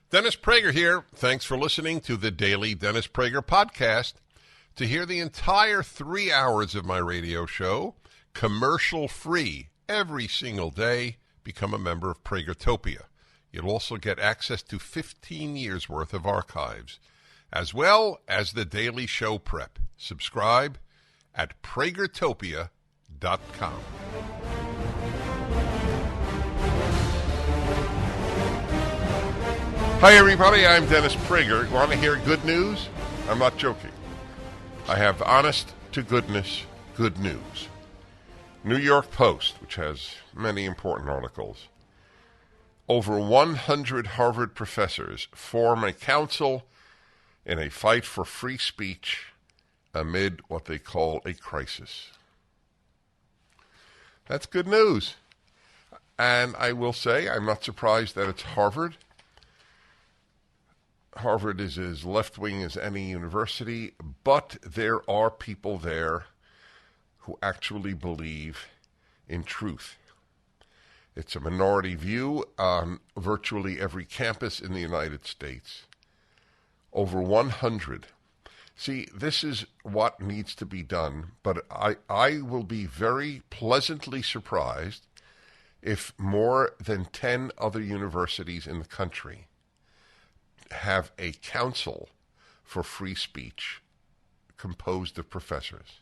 Dennis Prager here. Thanks for listening to the Daily Dennis Prager Podcast. To hear the entire 3 hours of my radio show, commercial-free, every single day, become a member of Pragertopia. You'll also get access to 15 years' worth of archives, as well as the daily show prep. Subscribe at Pragertopia.com. Hi, everybody. I'm Dennis Prager. Want to hear good news? I'm not joking. I have honest-to-goodness good news. New York Post, which has many important articles. Over 100 Harvard professors form a council in a fight for free speech amid what they call a crisis. That's good news. And I will say I'm not surprised that it's Harvard. Harvard is as left-wing as any university, but there are people there who actually believe in truth. It's a minority view on virtually every campus in the United States. Over 100. See, this is what needs to be done, but I will be very pleasantly surprised if more than 10 other universities in the country have a council for free speech composed of professors.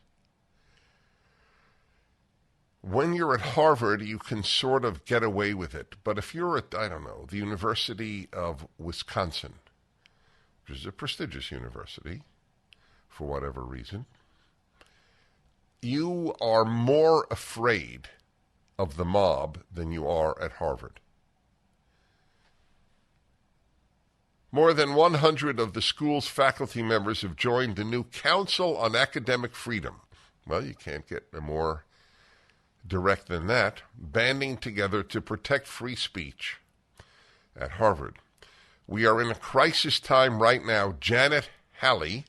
When you're at Harvard, you can sort of get away with it. But if you're at, I don't know, the University of Wisconsin, which is a prestigious university, for whatever reason, you are more afraid of the mob than you are at Harvard. More than 100 of the school's faculty members have joined the new Council on Academic Freedom. Well, you can't get more direct than that, banding together to protect free speech at Harvard. We are in a crisis time right now. Janet Halley,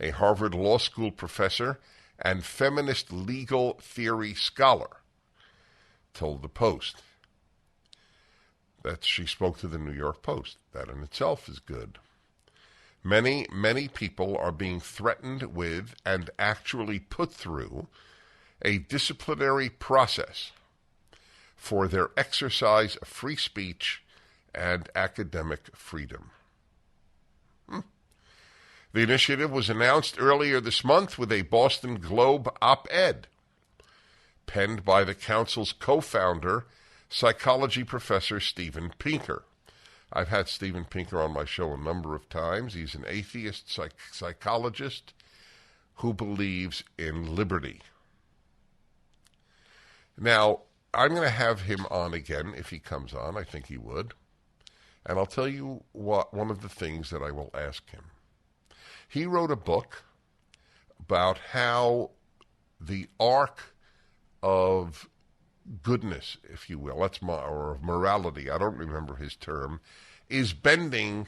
a Harvard Law School professor and feminist legal theory scholar, told the Post. That she spoke to the New York Post. That in itself is good. Many, many people are being threatened with and actually put through a disciplinary process for their exercise of free speech and academic freedom. The initiative was announced earlier this month with a Boston Globe op-ed penned by the council's co-founder, psychology professor Steven Pinker. I've had Steven Pinker on my show a number of times. He's an atheist psychologist who believes in liberty. Now, I'm going to have him on again if he comes on. I think he would. And I'll tell you one of the things that I will ask him. He wrote a book about how the arc of goodness, if you will, or morality, I don't remember his term, is bending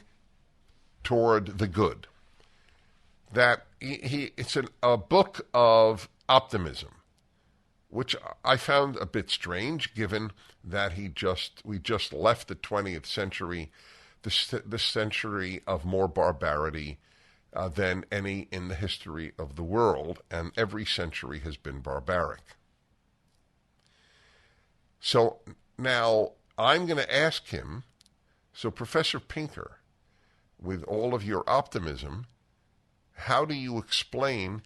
toward the good. That it's a book of optimism, which I found a bit strange, given that we just left the 20th century, the century of more barbarity than any in the history of the world, and every century has been barbaric. So now I'm going to ask him, so Professor Pinker, with all of your optimism, how do you explain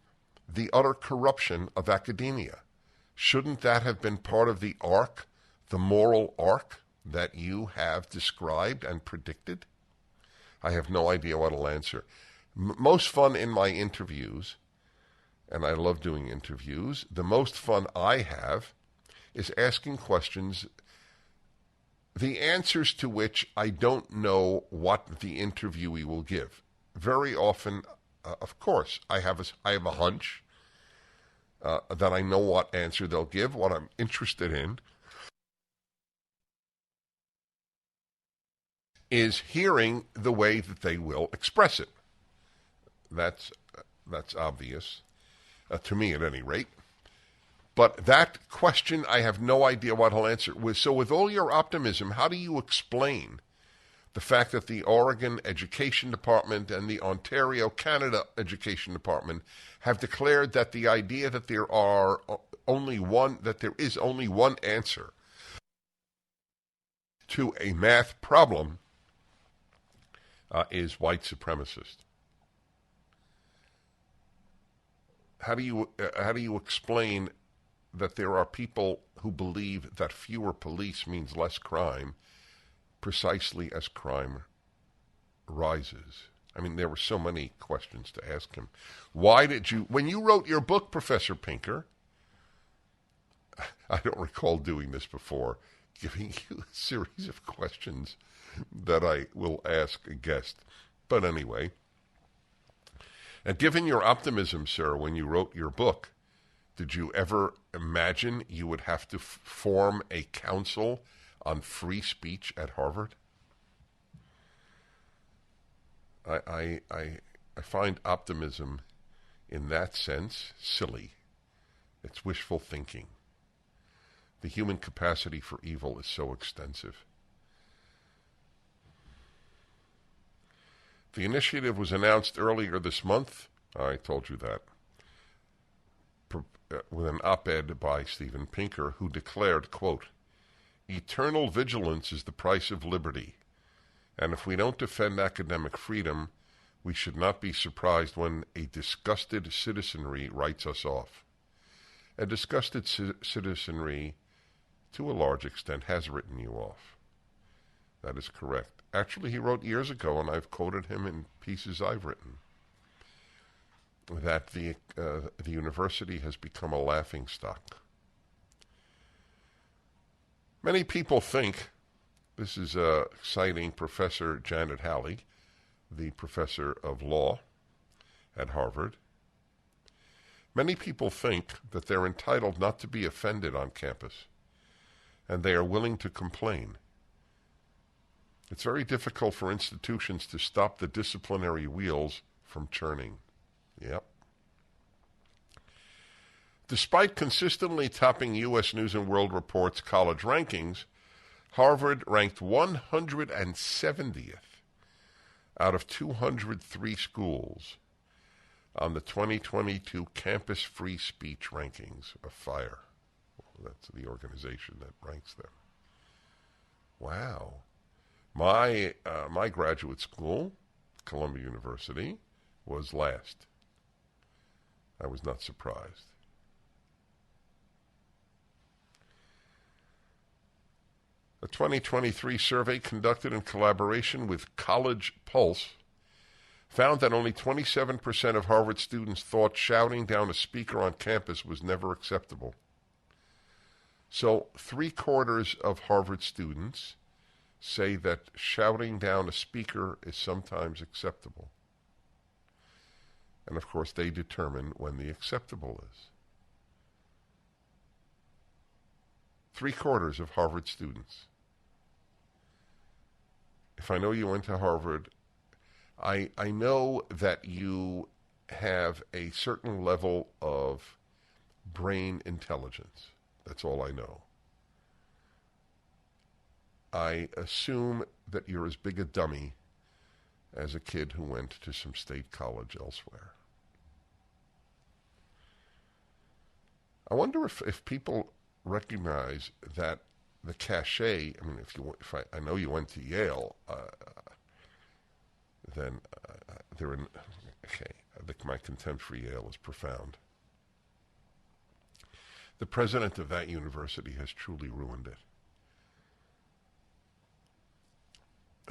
the utter corruption of academia? Shouldn't that have been part of the arc, the moral arc that you have described and predicted? I have no idea what he'll answer. Most fun in my interviews, and I love doing interviews, the most fun I have is asking questions, the answers to which I don't know what the interviewee will give. Very often, of course, I have a hunch that I know what answer they'll give, what I'm interested in is hearing the way that they will express it. That's obvious, to me at any rate. But that question, I have no idea what he'll answer. So with all your optimism, how do you explain The fact that the Oregon Education Department and the Ontario, Canada Education Department have declared that the idea that there is only one answer to a math problem is white supremacist. How do you explain that there are people who believe that fewer police means less crime, precisely as crime rises? I mean, there were so many questions to ask him. Why did you, when you wrote your book, Professor Pinker, I don't recall doing this before, giving you a series of questions that I will ask a guest. But anyway, and given your optimism, sir, when you wrote your book, did you ever imagine you would have to form a council on free speech at Harvard? I find optimism in that sense silly. It's wishful thinking. The human capacity for evil is so extensive. The initiative was announced earlier this month. I told you that. With an op-ed by Steven Pinker, who declared, quote, "Eternal vigilance is the price of liberty, and if we don't defend academic freedom, we should not be surprised when a disgusted citizenry writes us off." A disgusted citizenry, to a large extent, has written you off. That is correct. Actually, he wrote years ago, and I've quoted him in pieces I've written, that the university has become a laughingstock. Many people think, this is citing Professor Janet Halley, the professor of law at Harvard, many people think that they're entitled not to be offended on campus, and they are willing to complain. It's very difficult for institutions to stop the disciplinary wheels from churning. Yep. Despite consistently topping U.S. News & World Report's college rankings, Harvard ranked 170th out of 203 schools on the 2022 Campus Free Speech Rankings of FIRE. Well, that's the organization that ranks them. Wow. My graduate school, Columbia University, was last. I was not surprised. A 2023 survey conducted in collaboration with College Pulse found that only 27% of Harvard students thought shouting down a speaker on campus was never acceptable. So 3/4 of Harvard students say that shouting down a speaker is sometimes acceptable. And of course, they determine when the acceptable is. 3/4 of Harvard students. If I know you went to Harvard, I know that you have a certain level of brain intelligence. That's all I know. I assume that you're as big a dummy as a kid who went to some state college elsewhere. I wonder if people recognize that the cachet. I mean, I know you went to Yale, then they're in. Okay, I think my contempt for Yale is profound. The president of that university has truly ruined it.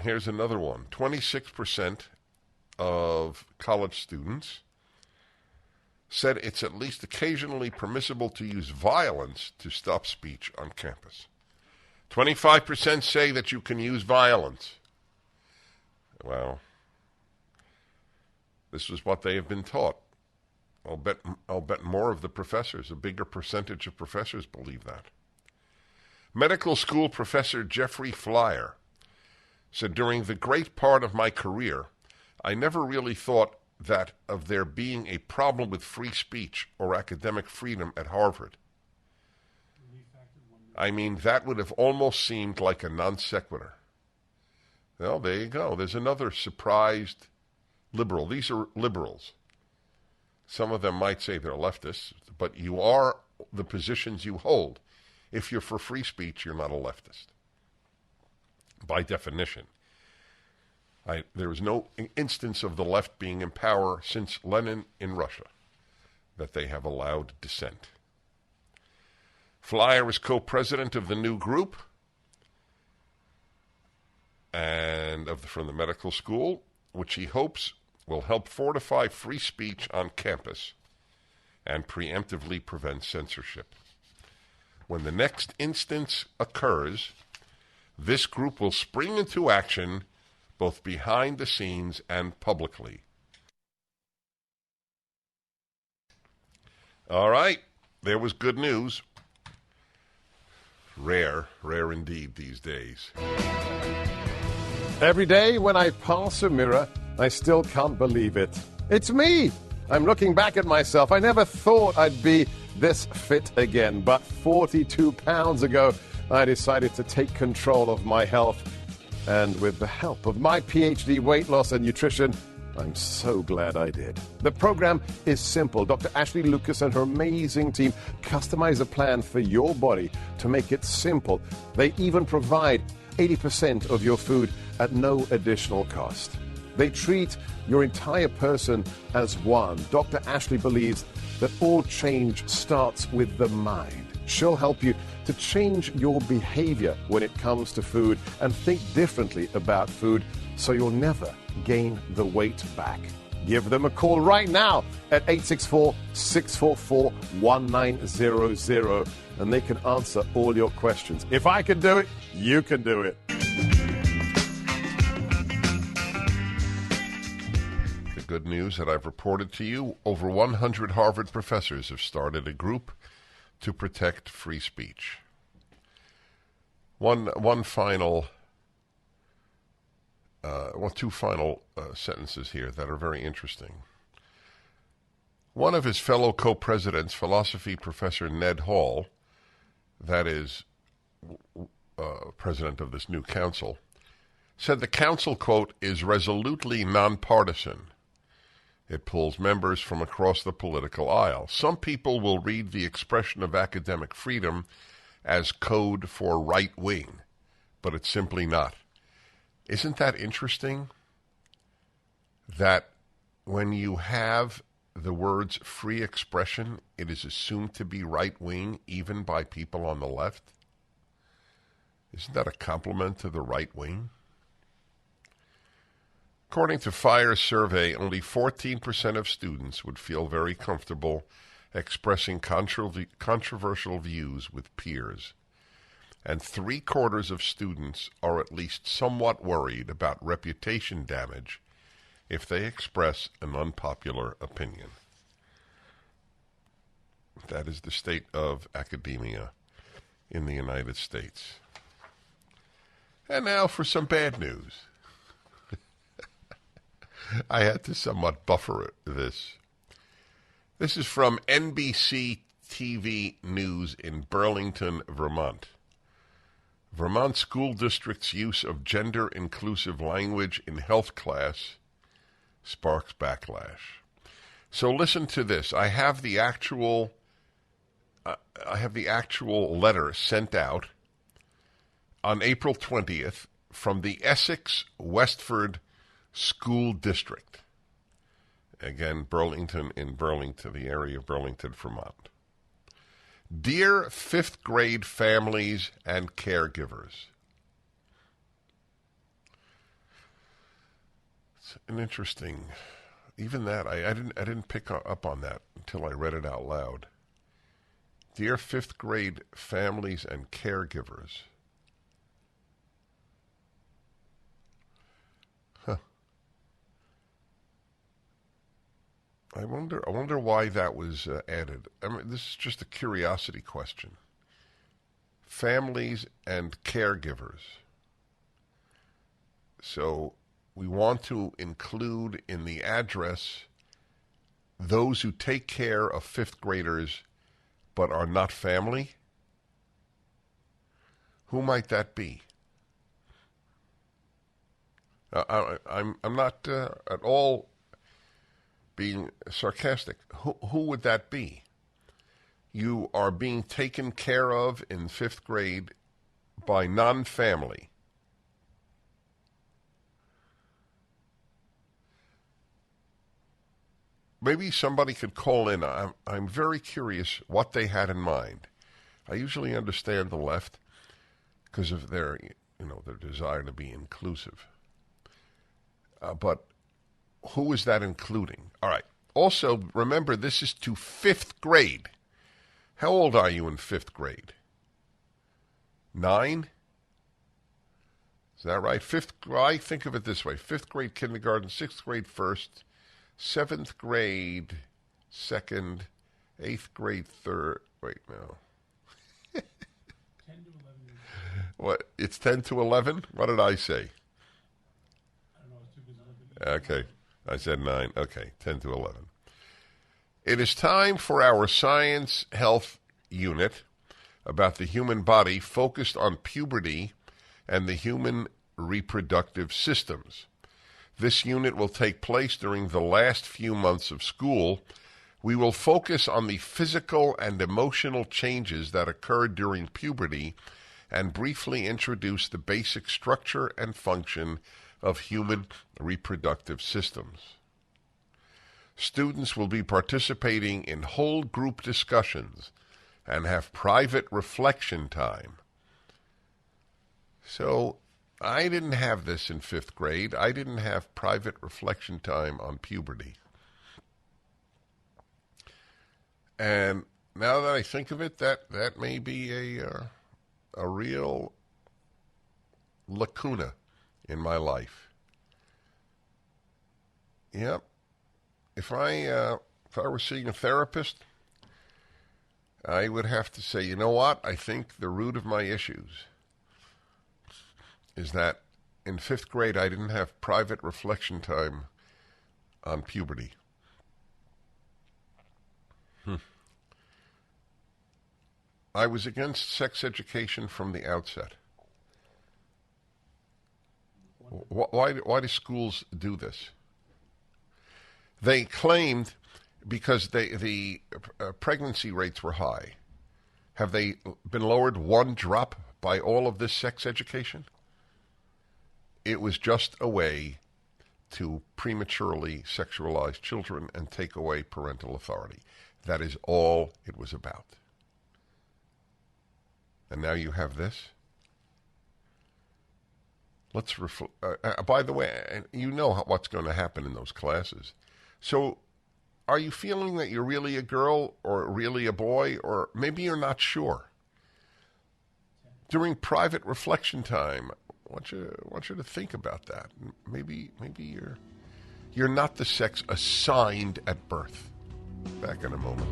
Here's another one. 26% of college students said it's at least occasionally permissible to use violence to stop speech on campus. 25% say that you can use violence. Well, this is what they have been taught. I'll bet more of the professors, a bigger percentage of professors believe that. Medical school professor Jeffrey Flyer said, during the great part of my career, I never really thought that of there being a problem with free speech or academic freedom at Harvard. I mean, that would have almost seemed like a non sequitur. Well, there you go. There's another surprised liberal. These are liberals. Some of them might say they're leftists, but you are the positions you hold. If you're for free speech, you're not a leftist. By definition. There is no instance of the left being in power since Lenin in Russia that they have allowed dissent. Flyer is co-president of the new group and from the medical school, which he hopes will help fortify free speech on campus and preemptively prevent censorship. When the next instance occurs, this group will spring into action both behind the scenes and publicly. All right, there was good news. Rare indeed these days. Every day when I pass a mirror, I still can't believe it. It's me! I'm looking back at myself. I never thought I'd be this fit again, but 42 pounds ago, I decided to take control of my health. And with the help of my PhD weight loss and nutrition, I'm so glad I did. The program is simple. Dr. Ashley Lucas and her amazing team customize a plan for your body to make it simple. They even provide 80% of your food at no additional cost. They treat your entire person as one. Dr. Ashley believes that all change starts with the mind. She'll help you to change your behavior when it comes to food and think differently about food so you'll never gain the weight back. Give them a call right now at 864-644-1900 and they can answer all your questions. If I can do it, you can do it. The good news that I've reported to you, over 100 Harvard professors have started a group to protect free speech. Two final sentences here that are very interesting. One of his fellow co-presidents, philosophy professor Ned Hall, that is president of this new council, said the council, quote, is resolutely nonpartisan. It pulls members from across the political aisle. Some people will read the expression of academic freedom as code for right wing, but it's simply not. Isn't that interesting? That when you have the words free expression, it is assumed to be right wing, even by people on the left? Isn't that a compliment to the right wing? According to Fire's survey, only 14% of students would feel very comfortable expressing controversial views with peers. And 3/4 of students are at least somewhat worried about reputation damage if they express an unpopular opinion. That is the state of academia in the United States. And now for some bad news. I had to somewhat buffer this. This is from NBC TV News in Burlington, Vermont. Vermont school district's use of gender-inclusive language in health class sparks backlash. So listen to this. I have the actual letter sent out on April 20th from the Essex Westford School District. Again, Burlington, the area of Burlington, Vermont. Dear 5th grade families and caregivers. It's an interesting, even that, I didn't pick up on that until I read it out loud. Dear 5th grade families and caregivers. I wonder why that was added. I mean, this is just a curiosity question. Families and caregivers. So we want to include in the address those who take care of 5th graders but are not family? Who might that be? I'm not at all being sarcastic. Who would that be? You are being taken care of in 5th grade by non-family. Maybe somebody could call in. I'm very curious what they had in mind. I usually understand the left because of their desire to be inclusive. But who is that including? All right. Also, remember, this is to 5th grade. How old are you in 5th grade? 9? Is that right? I think of it this way. 5th grade kindergarten, 6th grade first, 7th grade second, 8th grade third. Wait, no. 10 to 11. What? It's 10 to 11? What did I say? I don't know. It's too busy. Okay. I said 9. Okay, 10 to 11. It is time for our science health unit about the human body focused on puberty and the human reproductive systems. This unit will take place during the last few months of school. We will focus on the physical and emotional changes that occur during puberty and briefly introduce the basic structure and function of human reproductive systems. Students will be participating in whole group discussions and have private reflection time. So, I didn't have this in 5th grade. I didn't have private reflection time on puberty. And now that I think of it, that may be a real lacuna in my life. Yep. If I were seeing a therapist, I would have to say, you know what? I think the root of my issues is that in 5th grade I didn't have private reflection time on puberty. I was against sex education from the outset. Why do schools do this? They claimed because the pregnancy rates were high. Have they been lowered one drop by all of this sex education? It was just a way to prematurely sexualize children and take away parental authority. That is all it was about. And now you have this. Let's by the way, you know what's going to happen in those classes. So, are you feeling that you're really a girl or really a boy, or maybe you're not sure? During private reflection time, I want you to think about that. Maybe you're not the sex assigned at birth. Back in a moment.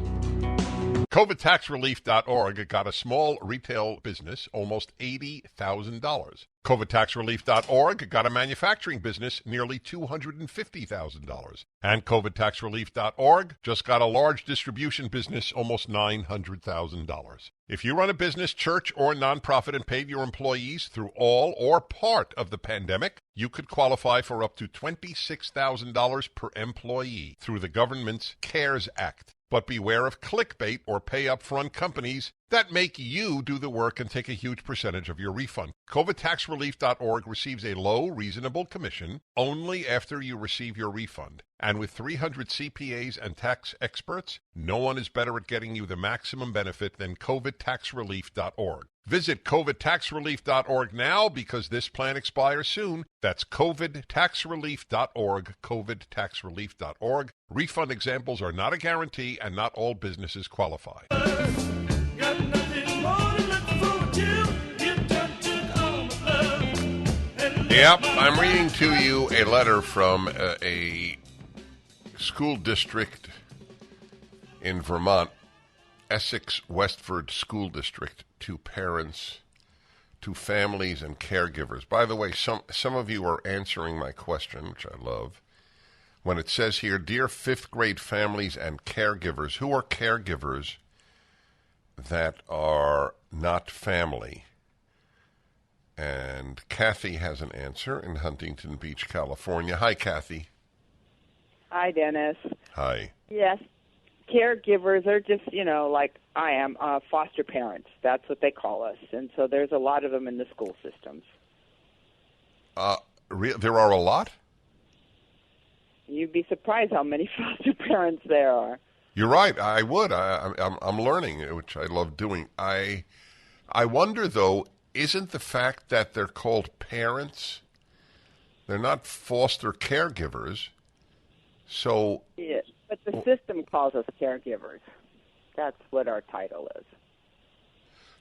COVIDTaxRelief.org got a small retail business almost $80,000. COVIDTaxRelief.org got a manufacturing business nearly $250,000. And COVIDTaxRelief.org just got a large distribution business almost $900,000. If you run a business, church, or nonprofit and paid your employees through all or part of the pandemic, you could qualify for up to $26,000 per employee through the government's CARES Act. But beware of clickbait or pay-up-front companies that make you do the work and take a huge percentage of your refund. COVIDTaxRelief.org receives a low, reasonable commission only after you receive your refund. And with 300 CPAs and tax experts, no one is better at getting you the maximum benefit than COVIDTaxRelief.org. Visit COVIDTaxRelief.org now because this plan expires soon. That's COVIDTaxRelief.org, COVIDTaxRelief.org. Refund examples are not a guarantee and not all businesses qualify. Yep, I'm reading to you a letter from a school district in Vermont, Essex Westford School District, to parents, to families and caregivers. By the way, some of you are answering my question, which I love. When it says here, dear 5th grade families and caregivers, who are caregivers that are not family? And Kathy has an answer in Huntington Beach, California. Hi, Kathy. Hi, Dennis. Hi. Yes, caregivers are just, like I am, foster parents. That's what they call us. And so there's a lot of them in the school systems. There are a lot? You'd be surprised how many foster parents there are. You're right. I would. I'm learning, which I love doing. I wonder, though, isn't the fact that they're called parents, they're not foster caregivers, so... Yeah, but the system calls us caregivers. That's what our title is.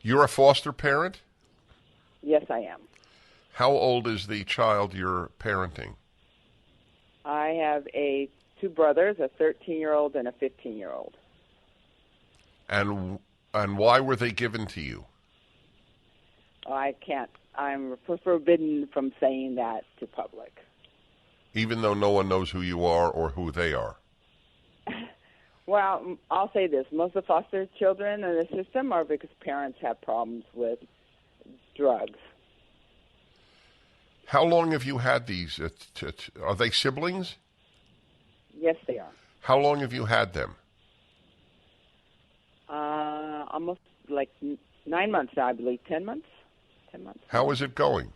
You're a foster parent? Yes, I am. How old is the child you're parenting? I have two brothers, a 13-year-old and a 15-year-old. And why were they given to you? I can't. I'm forbidden from saying that to public. Even though no one knows who you are or who they are? Well, I'll say this. Most of the foster children in the system are because parents have problems with drugs. How long have you had these? Are they siblings? Yes, they are. How long have you had them? Almost like 9 months now, I believe. 10 months? 10 months. How is it going?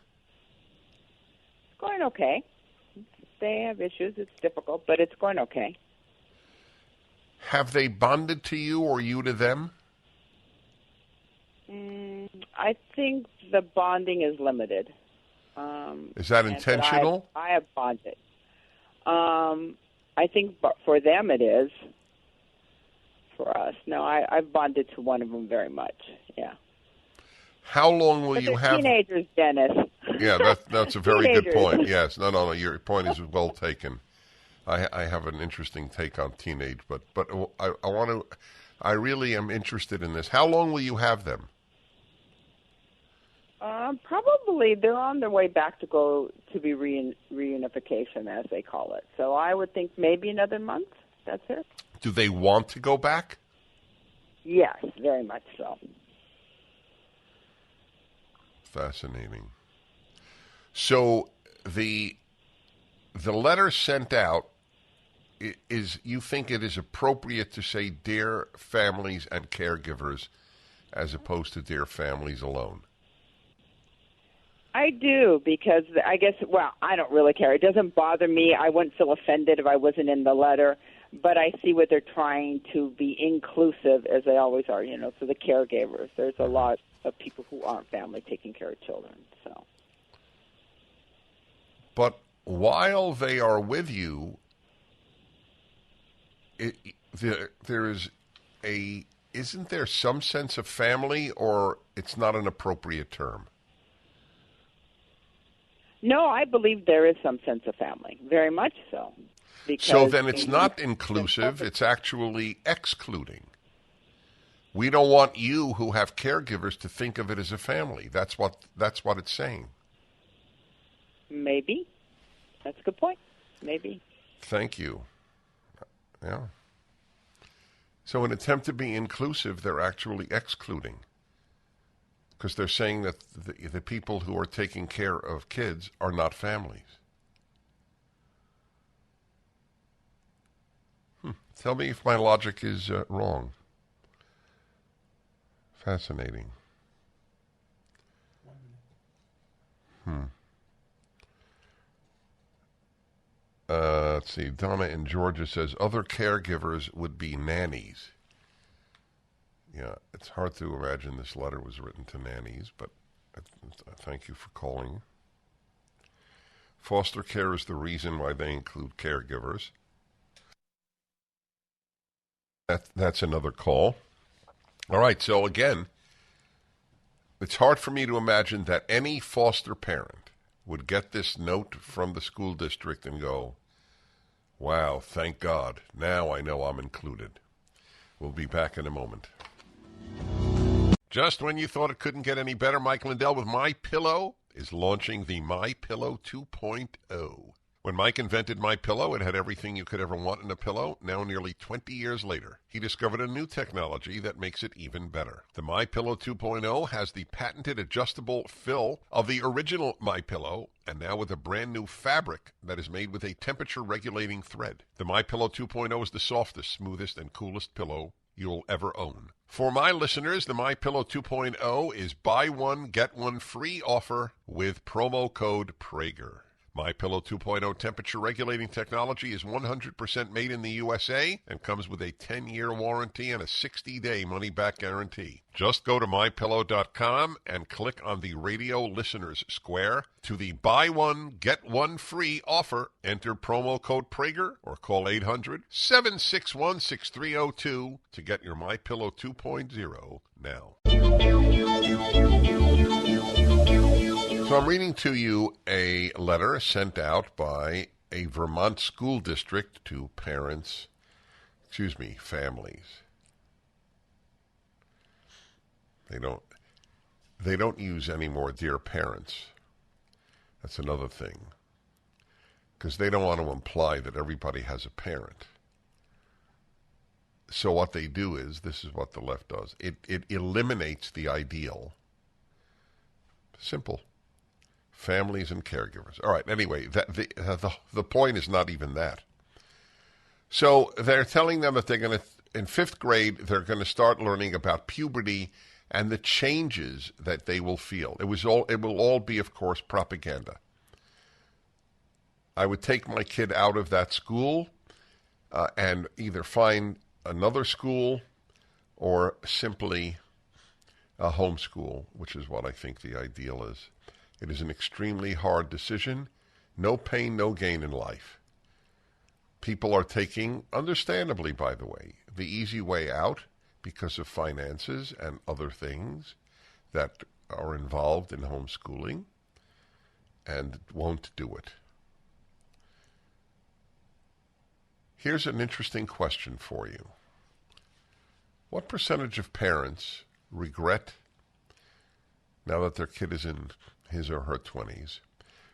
It's going okay. They have issues. It's difficult, but it's going okay. Have they bonded to you or you to them? I think the bonding is limited. Is that intentional? I have bonded. I think for them it is. For us, no, I've bonded to one of them very much. Yeah. How long will you have? Teenagers, Dennis. Yeah, that's a very good point. Yes, no. Your point is well taken. I have an interesting take on teenage, but I want to. I really am interested in this. How long will you have them? Probably they're on their way back to go to be reunification, as they call it. So I would think maybe another month. That's it. Do they want to go back? Yes, very much so. Fascinating. So the letter sent out is, you think it is appropriate to say dear families and caregivers as opposed to dear families alone? I do, because I guess, well, I don't really care. It doesn't bother me. I wouldn't feel offended if I wasn't in the letter, but I see what they're trying to be inclusive, as they always are, for the caregivers. There's a lot of people who aren't family taking care of children, so. But while they are with you, isn't there some sense of family, or it's not an appropriate term? No, I believe there is some sense of family, very much so. So then it's not inclusive, it's actually excluding. We don't want you who have caregivers to think of it as a family. That's what it's saying. Maybe. That's a good point. Maybe. Thank you. Yeah. So in an attempt to be inclusive, they're actually excluding. Because they're saying that the people who are taking care of kids are not families. Tell me if my logic is wrong. Fascinating. Let's see. Donna in Georgia says other caregivers would be nannies. Yeah, it's hard to imagine this letter was written to nannies, but thank you for calling. Foster care is the reason why they include caregivers. That's another call. All right, so again, it's hard for me to imagine that any foster parent would get this note from the school district and go, wow, thank God, now I know I'm included. We'll be back in a moment. Just when you thought it couldn't get any better, Mike Lindell with My Pillow is launching the My Pillow 2.0. When Mike invented My Pillow, it had everything you could ever want in a pillow. Now, nearly 20 years later, he discovered a new technology that makes it even better. The My Pillow 2.0 has the patented adjustable fill of the original My Pillow, and now with a brand new fabric that is made with a temperature-regulating thread. The My Pillow 2.0 is the softest, smoothest, and coolest pillow you'll ever own. For my listeners, the My Pillow 2.0 is buy one, get one free offer with promo code Prager. My Pillow 2.0 temperature regulating technology is 100% made in the USA and comes with a 10-year warranty and a 60-day money-back guarantee. Just go to mypillow.com and click on the radio listeners square to the buy one, get one free offer. Enter promo code Prager or call 800-761-6302 to get your My Pillow 2.0 now. So I'm reading to you a letter sent out by a Vermont school district to families. They don't use any more dear parents. That's another thing. Because they don't want to imply that everybody has a parent. So what they do is, this is what the left does. It eliminates the ideal. Simple. Families and caregivers. All right, anyway, the point is not even that. So they're telling them that they're going to, in 5th grade, they're going to start learning about puberty and the changes that they will feel. It will all be, of course, propaganda. I would take my kid out of that school and either find another school or simply a homeschool, which is what I think the ideal is. It is an extremely hard decision. No pain, no gain in life. People are taking, understandably, by the way, the easy way out because of finances and other things that are involved in homeschooling and won't do it. Here's an interesting question for you. What percentage of parents regret, now that their kid is in his or her 20s,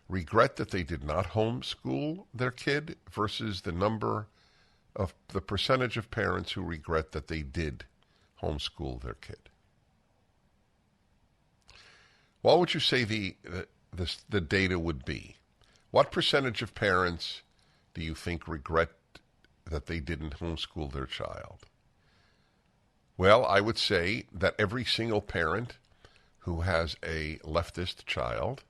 regret that they did not homeschool their kid versus the percentage of parents who regret that they did homeschool their kid? What would you say the data would be? What percentage of parents do you think regret that they didn't homeschool their child? Well, I would say that every single parent who has a leftist child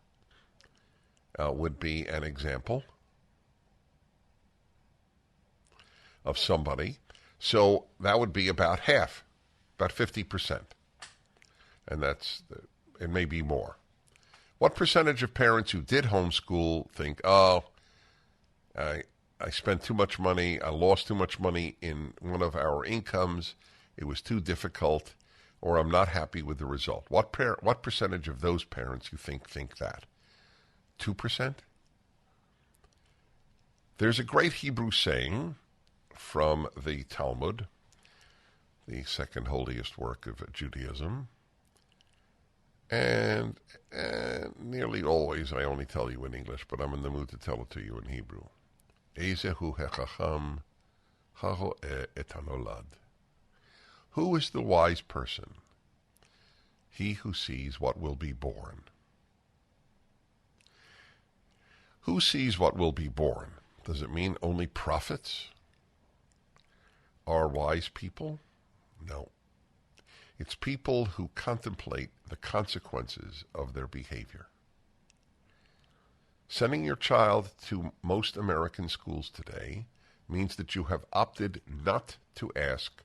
would be an example of somebody. So that would be about half, about 50%. And it may be more. What percentage of parents who did homeschool think, I spent too much money, I lost too much money in one of our incomes, it was too difficult, or I'm not happy with the result? What percentage of those parents you think that? 2%? There's a great Hebrew saying from the Talmud, the second holiest work of Judaism, and nearly always I only tell you in English, but I'm in the mood to tell it to you in Hebrew. Ezehu hechacham haro'eh et hanolad. Who is the wise person? He who sees what will be born. Who sees what will be born? Does it mean only prophets are wise people? No. It's people who contemplate the consequences of their behavior. Sending your child to most American schools today means that you have opted not to ask,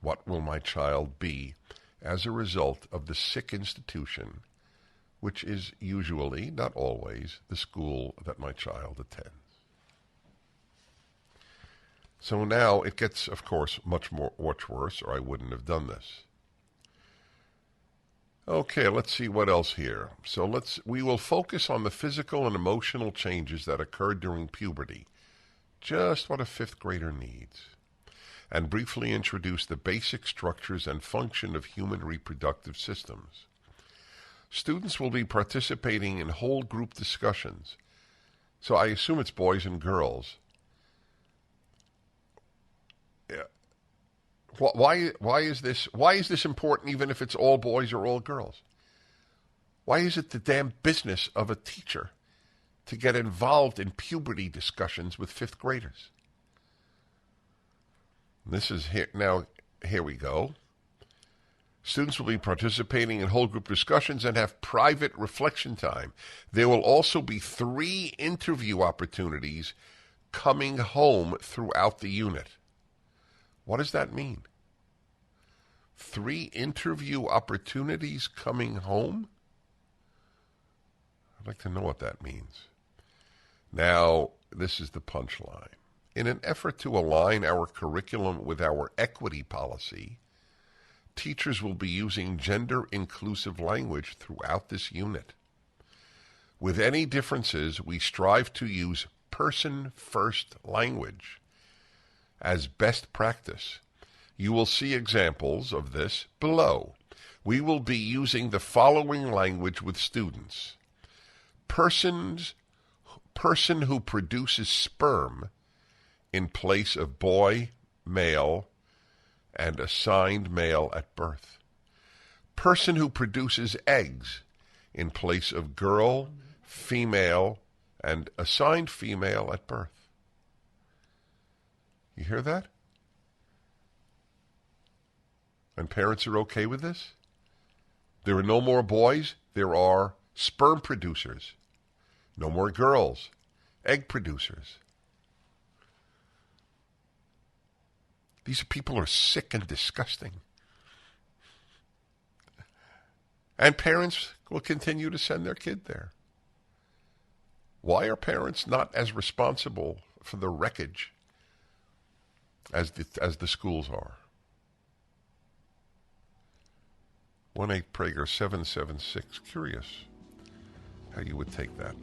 what will my child be as a result of the sick institution, which is usually, not always, the school that my child attends. So now it gets, of course, much worse, or I wouldn't have done this. Okay, let's see what else here. So we will focus on the physical and emotional changes that occur during puberty, just what a 5th grader needs, and briefly introduce the basic structures and function of human reproductive systems. Students will be participating in whole group discussions, So I assume it's boys and girls. Yeah. Why is this important even if it's all boys or all girls? Why is it the damn business of a teacher to get involved in puberty discussions with fifth graders? This is here now. Here we go. Students will be participating in whole group discussions and have private reflection time. There will also be 3 interview opportunities coming home throughout the unit. What does that mean? 3 interview opportunities coming home? I'd like to know what that means. Now, this is the punchline. In an effort to align our curriculum with our equity policy, teachers will be using gender-inclusive language throughout this unit. With any differences, we strive to use person-first language as best practice. You will see examples of this below. We will be using the following language with students. Person who produces sperm in place of boy, male, and assigned male at birth. Person who produces eggs in place of girl, female, and assigned female at birth. You hear that? And parents are okay with this? There are no more boys. There are sperm producers. No more girls. Egg producers. These people are sick and disgusting. And parents will continue to send their kid there. Why are parents not as responsible for the wreckage as the schools are? 1-8-PRAGER-776. Curious how you would take that.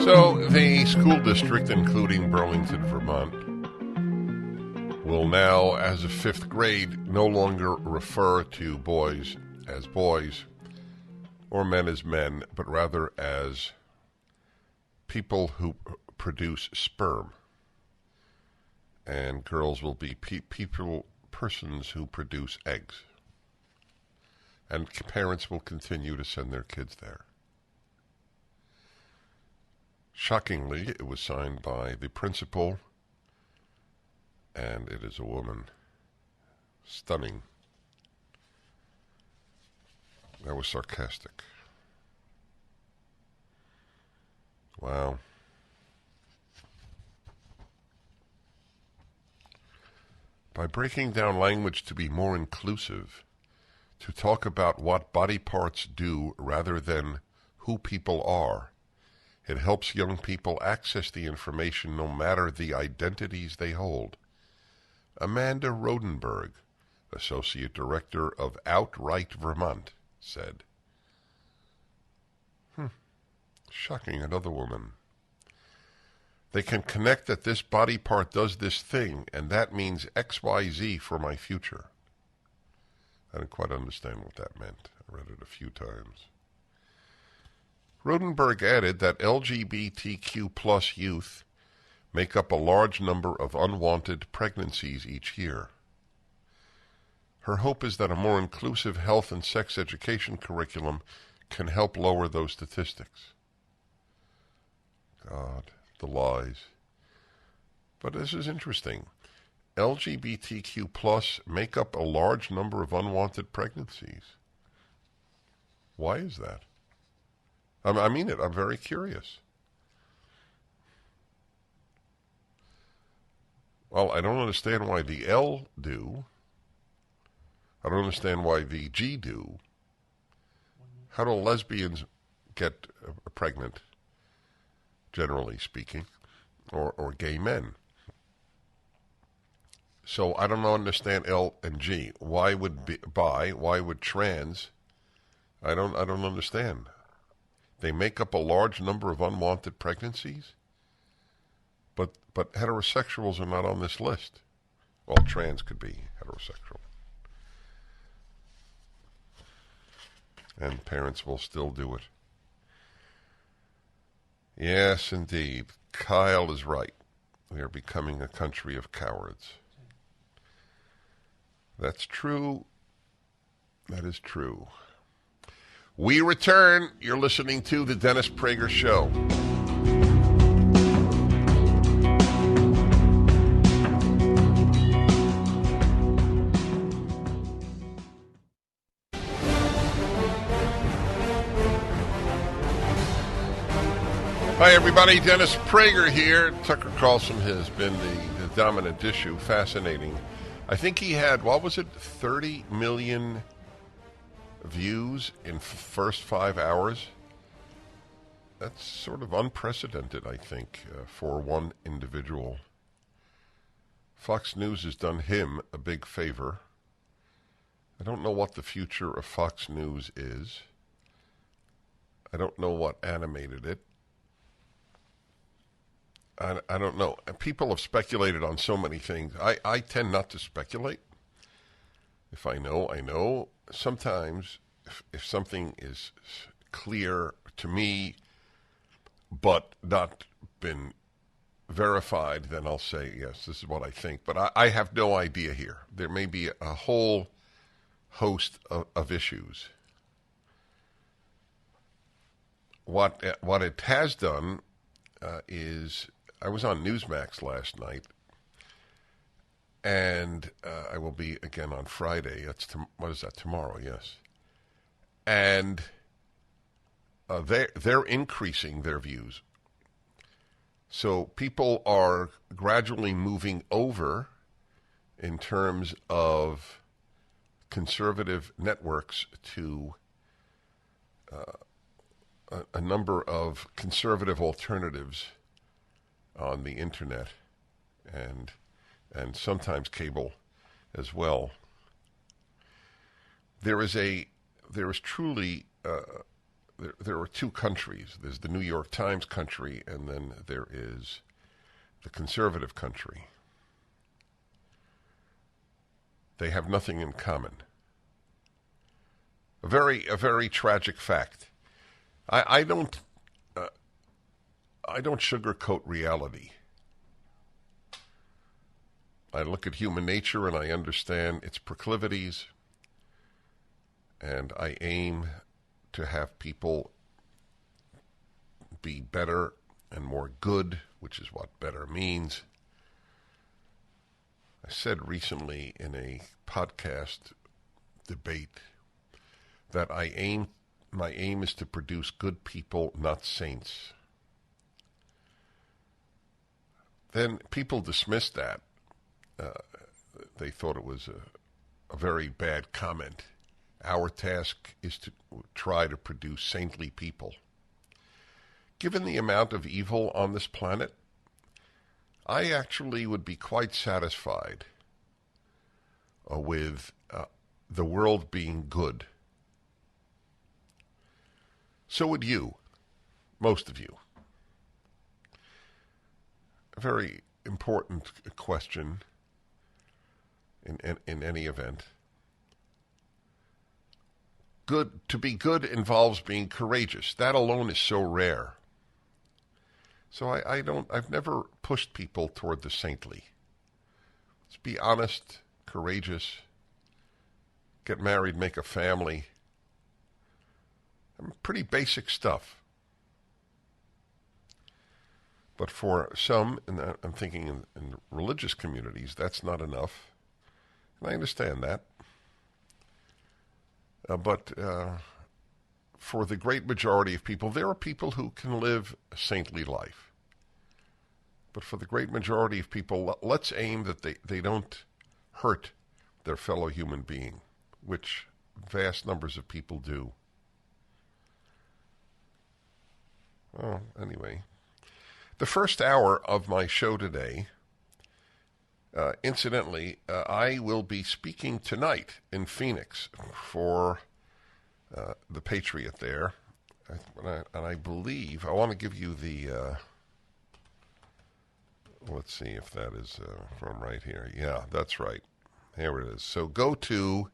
So the school district, including Burlington, Vermont, will now, as of 5th grade, no longer refer to boys as boys or men as men, but rather as people who produce sperm. And girls will be persons who produce eggs. And parents will continue to send their kids there. Shockingly, it was signed by the principal, and it is a woman. Stunning. That was sarcastic. Wow. By breaking down language to be more inclusive, to talk about what body parts do rather than who people are, it helps young people access the information no matter the identities they hold. Amanda Rodenberg, Associate Director of Outright Vermont, said. Shocking, another woman. They can connect that this body part does this thing, and that means XYZ for my future. I didn't quite understand what that meant. I read it a few times. Rodenberg added that LGBTQ plus youth make up a large number of unwanted pregnancies each year. Her hope is that a more inclusive health and sex education curriculum can help lower those statistics. God, the lies. But this is interesting. LGBTQ plus make up a large number of unwanted pregnancies. Why is that? I mean it. I'm very curious. Well, I don't understand why the L do. I don't understand why the G do. How do lesbians get pregnant, generally speaking, or gay men? So I don't understand L and G. Why would bi? Why would trans? I don't understand. They make up a large number of unwanted pregnancies, but heterosexuals are not on this list. Well, trans could be heterosexual. And parents will still do it. Yes, indeed. Kyle is right. We are becoming a country of cowards. That's true. That is true. We return. You're listening to The Dennis Prager Show. Hi, everybody. Dennis Prager here. Tucker Carlson has been the dominant issue. Fascinating. I think he had, 30 million views in first 5 hours? That's sort of unprecedented, I think, for one individual. Fox News has done him a big favor. I don't know what the future of Fox News is. I don't know what animated it. I don't know. People have speculated on so many things. I tend not to speculate. If I know, I know. Sometimes, if something is clear to me, but not been verified, then I'll say, yes, this is what I think. But I have no idea here. There may be a whole host of issues. What it has done is... I was on Newsmax last night, and I will be again on Friday. What is that, tomorrow? Yes. And they're increasing their views. So people are gradually moving over in terms of conservative networks to a number of conservative alternatives on the internet and sometimes cable as well. There are two countries. There's the New York Times country, and then there is the conservative country. They have nothing in common. A very tragic fact. I don't sugarcoat reality. I look at human nature and I understand its proclivities, and I aim to have people be better and more good, which is what better means. I said recently in a podcast debate that my aim is to produce good people, not saints. Then people dismissed that. They thought it was a very bad comment. Our task is to try to produce saintly people. Given the amount of evil on this planet, I actually would be quite satisfied with the world being good. So would you, most of you. A very important question in any event. To be good involves being courageous. That alone is so rare. So I've never pushed people toward the saintly. Let's be honest, courageous, get married, make a family. Pretty basic stuff. But for some, and I'm thinking in religious communities, that's not enough. And I understand that. But for the great majority of people, there are people who can live a saintly life. But for the great majority of people, let's aim that they don't hurt their fellow human being, which vast numbers of people do. Well, anyway. The first hour of my show today, incidentally, I will be speaking tonight in Phoenix for the Patriot there. And I believe, I want to give you the, let's see if that is from right here. Yeah, that's right. Here it is. So go to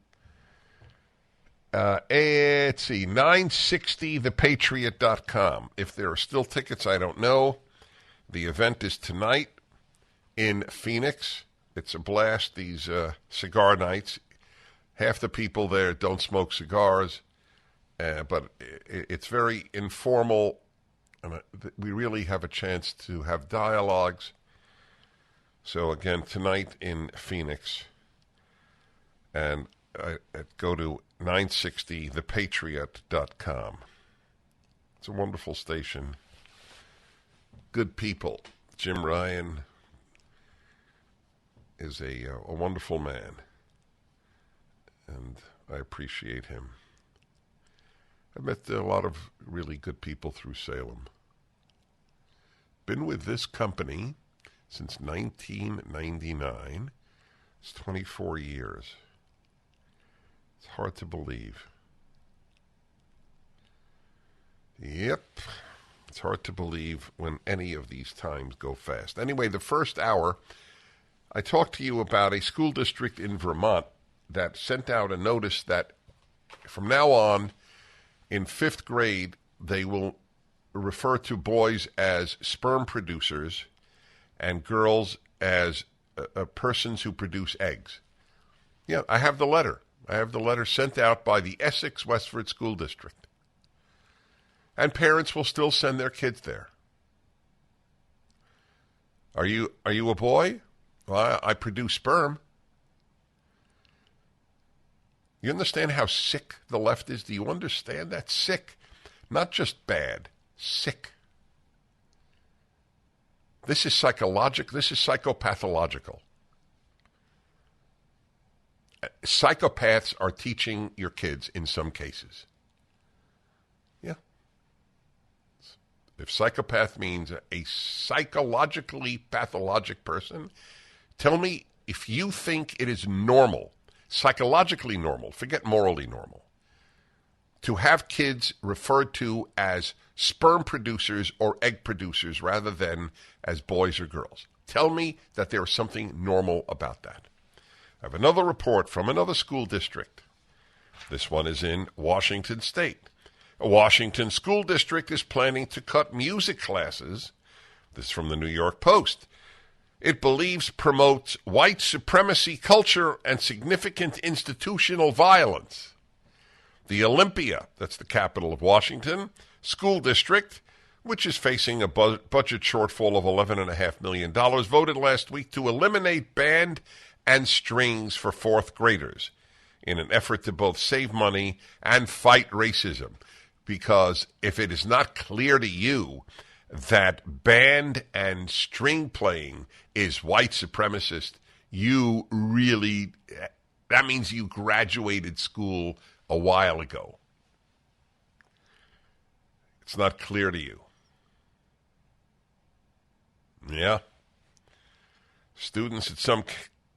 Let's see, 960thepatriot.com. If there are still tickets, I don't know. The event is tonight in Phoenix. It's a blast, these cigar nights. Half the people there don't smoke cigars, but it's very informal. And we really have a chance to have dialogues. So again, tonight in Phoenix. And go to 960thepatriot.com. It's a wonderful station. Good people. Jim Ryan is a wonderful man, and I appreciate him. I've met a lot of really good people through Salem. Been with this company since 1999. It's 24 years. It's hard to believe. Yep. It's hard to believe when any of these times go fast. Anyway, the first hour, I talked to you about a school district in Vermont that sent out a notice that from now on, in 5th grade, they will refer to boys as sperm producers and girls as persons who produce eggs. Yeah, I have the letter. I have the letter sent out by the Essex Westford School District. And parents will still send their kids there. Are you a boy? Well, I produce sperm. You understand how sick the left is? Do you understand that? Sick. Not just bad. Sick. This is psychological. This is psychopathological. Psychopaths are teaching your kids in some cases. Yeah. If psychopath means a psychologically pathologic person, tell me if you think it is normal, psychologically normal, forget morally normal, to have kids referred to as sperm producers or egg producers rather than as boys or girls. Tell me that there is something normal about that. I have another report from another school district. This one is in Washington State. A Washington school district is planning to cut music classes. This is from the New York Post. It believes promotes white supremacy culture and significant institutional violence. The Olympia, that's the capital of Washington, school district, which is facing a budget shortfall of $11.5 million, voted last week to eliminate band and strings for 4th graders in an effort to both save money and fight racism. Because if it is not clear to you that band and string playing is white supremacist, that means you graduated school a while ago. It's not clear to you. Yeah. Students at some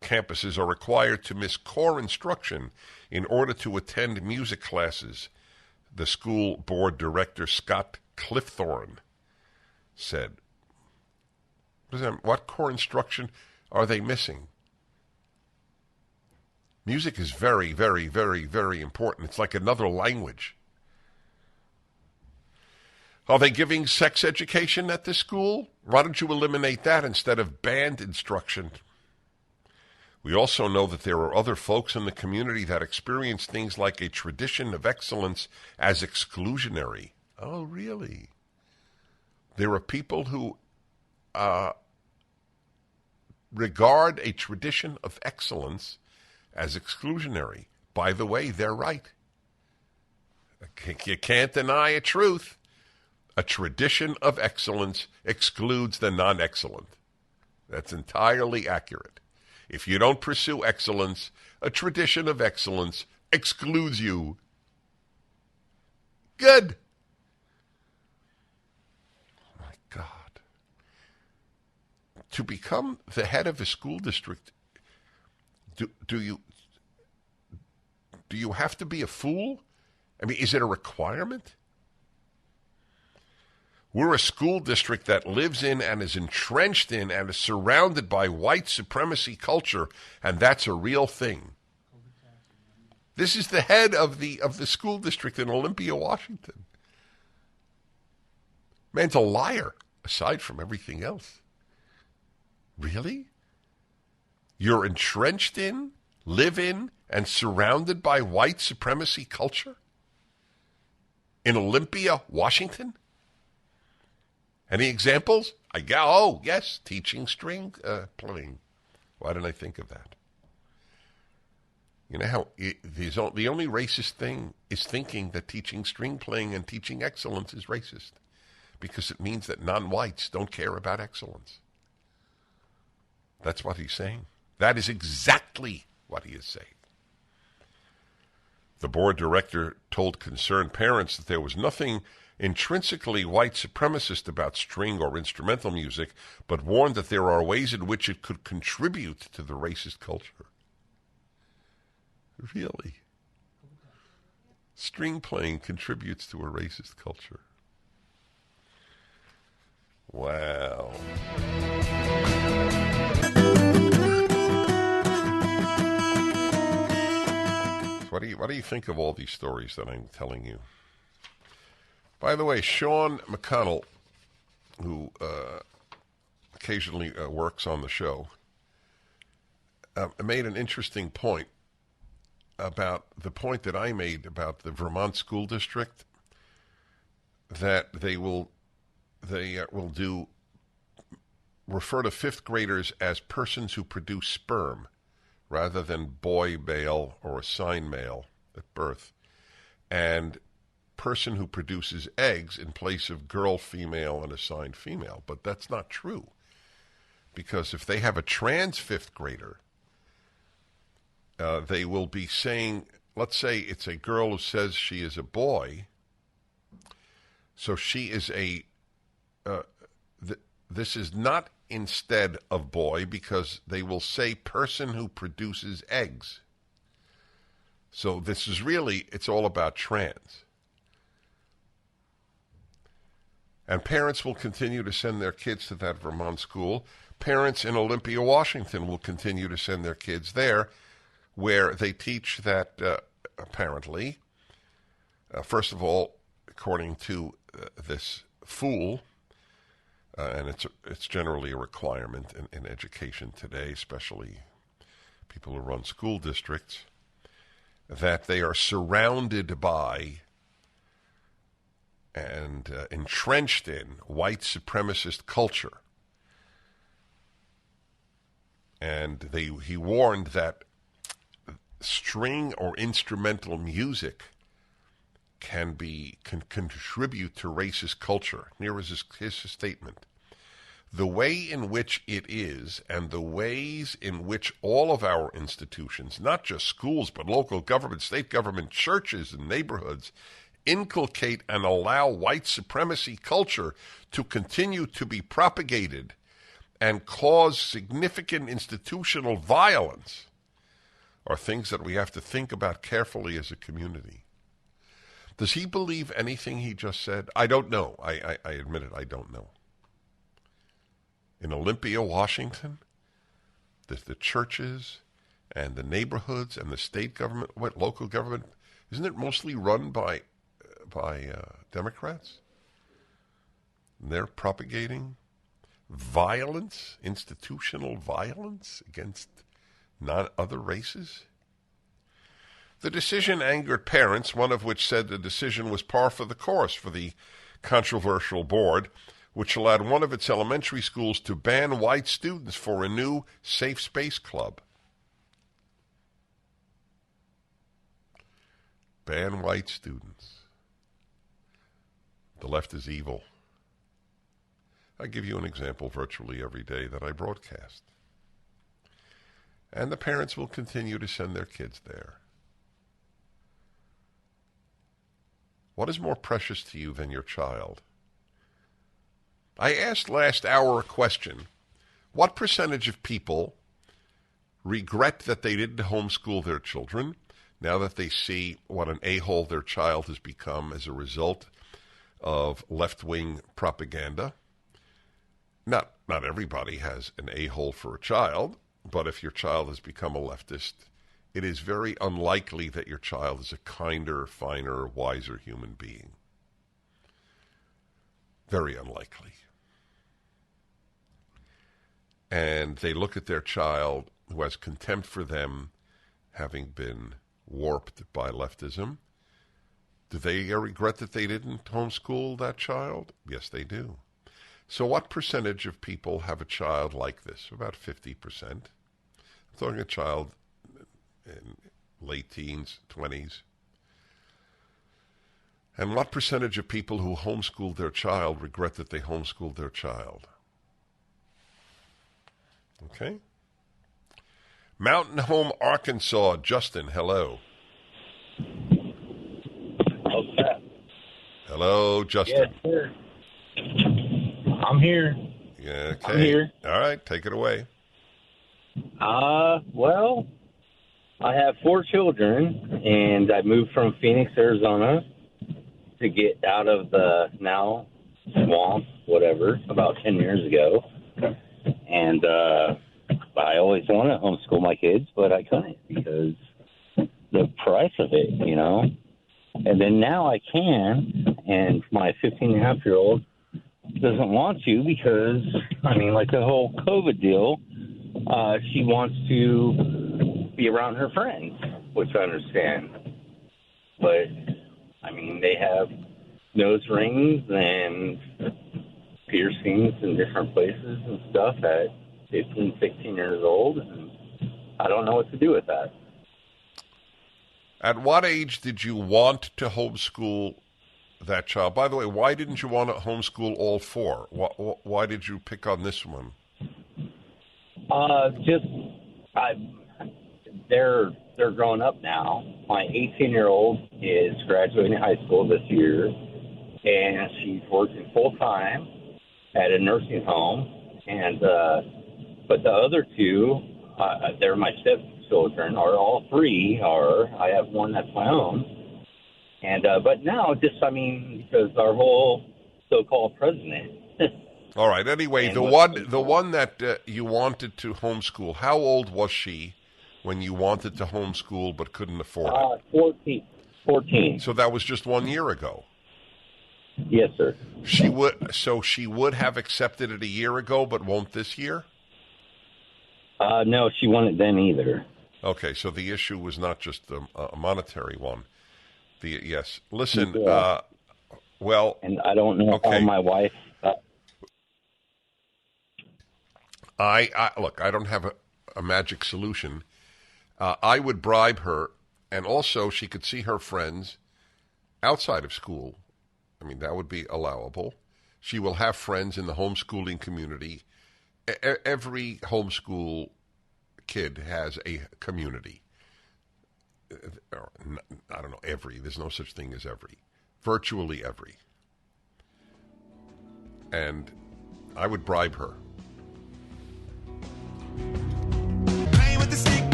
campuses are required to miss core instruction in order to attend music classes, the school board director Scott Cliffthorne said. What core instruction are they missing? Music is very, very, very, very important. It's like another language. Are they giving sex education at this school? Why don't you eliminate that instead of band instruction? We also know that there are other folks in the community that experience things like a tradition of excellence as exclusionary. Oh, really? There are people who regard a tradition of excellence as exclusionary. By the way, they're right. You can't deny a truth. A tradition of excellence excludes the non-excellent. That's entirely accurate. If you don't pursue excellence, a tradition of excellence excludes you. Good. My God. To become the head of a school district, do you have to be a fool? I mean, is it a requirement? We're a school district that lives in and is entrenched in and is surrounded by white supremacy culture, and that's a real thing. This is the head of the school district in Olympia, Washington. Man's a liar, aside from everything else. Really? You're entrenched in, live in, and surrounded by white supremacy culture? In Olympia, Washington? Any examples? Yes, teaching string playing. Why didn't I think of that? You know how the only racist thing is thinking that teaching string playing and teaching excellence is racist, because it means that non-whites don't care about excellence. That's what he's saying. That is exactly what he is saying. The board director told concerned parents that there was nothing intrinsically white supremacist about string or instrumental music, but warned that there are ways in which it could contribute to the racist culture. Really? String playing contributes to a racist culture. Wow. So what do you think of all these stories that I'm telling you? By the way, Sean McConnell, who occasionally works on the show, made an interesting point about the point that I made about the Vermont school district, that they will refer to fifth graders as persons who produce sperm rather than boy male or assigned male at birth, and person who produces eggs in place of girl female and assigned female. But that's not true, because if they have a trans fifth grader, they will be saying, let's say it's a girl who says she is a boy, so she is this is not instead of boy, because they will say person who produces eggs. So this is really, it's all about trans. And parents will continue to send their kids to that Vermont school. Parents in Olympia, Washington will continue to send their kids there, where they teach that apparently, first of all, according to this fool, and it's generally a requirement in education today, especially people who run school districts, that they are surrounded by and entrenched in white supremacist culture. And he warned that string or instrumental music can contribute to racist culture. Here is his statement. The way in which it is, and the ways in which all of our institutions, not just schools, but local government, state government, churches, and neighborhoods, inculcate and allow white supremacy culture to continue to be propagated and cause significant institutional violence, are things that we have to think about carefully as a community. Does he believe anything he just said? I don't know. I admit it, I don't know. In Olympia, Washington, the churches and the neighborhoods and the state government, local government, isn't it mostly run by Democrats? And they're propagating violence, institutional violence against other races? The decision angered parents, one of which said the decision was par for the course for the controversial board, which allowed one of its elementary schools to ban white students for a new safe space club. Ban white students. The left is evil. I give you an example virtually every day that I broadcast. And the parents will continue to send their kids there. What is more precious to you than your child? I asked last hour a question. What percentage of people regret that they didn't homeschool their children now that they see what an a-hole their child has become as a result of left-wing propaganda? Not everybody has an a-hole for a child, but if your child has become a leftist it is very unlikely that your child is a kinder, finer, wiser human being. Very unlikely. And they look at their child who has contempt for them, having been warped by leftism. Do they regret that they didn't homeschool that child? Yes, they do. So what percentage of people have a child like this? About 50%. I'm talking a child in late teens, 20s. And what percentage of people who homeschooled their child regret that they homeschooled their child? Okay. Mountain Home, Arkansas. Justin, hello. Okay. Hello, Justin. Yes, sir. I'm here. Yeah, okay. I'm here. All right, take it away. Well, I have 4 children, and I moved from Phoenix, Arizona, to get out of the now swamp, whatever, about 10 years ago. And I always wanted to homeschool my kids, but I couldn't because the price of it, you know. And then now I can, and my 15-and-a-half-year-old doesn't want to because, I mean, like the whole COVID deal, she wants to be around her friends, which I understand. But, I mean, they have nose rings and piercings in different places and stuff at 15, 16 years old, and I don't know what to do with that. At what age did you want to homeschool that child? By the way, why didn't you want to homeschool all 4? Why did you pick on this one? They're grown up now. My 18-year-old is graduating high school this year, and she's working full-time at a nursing home. And but the other 2, they're my stepchildren, or all 3 are. I have one that's my own. And but now, just, I mean, because our whole so-called president. All right. Anyway, the one that you wanted to homeschool, how old was she when you wanted to homeschool but couldn't afford it? 14. So that was just 1 year ago. Yes, sir. She would have accepted it a year ago, but won't this year? No, she wouldn't then either. Okay, so the issue was not just a monetary one. Yes. Listen, well... And I don't know how my wife... Look, I don't have a magic solution. I would bribe her, and also she could see her friends outside of school. I mean, that would be allowable. She will have friends in the homeschooling community. Every homeschool kid has a community. I don't know, every. There's no such thing as every. Virtually every. And I would bribe her.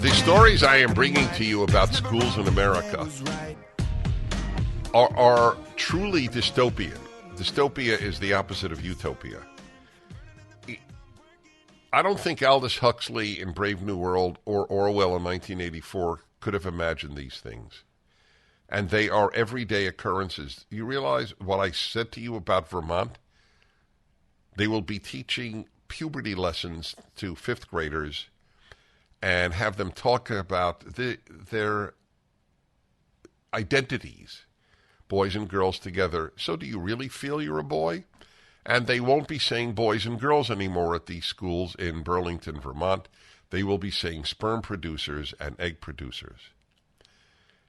The stories I am bringing to you about schools in America are truly dystopian. Dystopia is the opposite of utopia. I don't think Aldous Huxley in Brave New World or Orwell in 1984 could have imagined these things. And they are everyday occurrences. You realize what I said to you about Vermont? They will be teaching puberty lessons to 5th graders and have them talk about their identities, boys and girls together. So do you really feel you're a boy? And they won't be saying boys and girls anymore at these schools in Burlington, Vermont. They will be saying sperm producers and egg producers.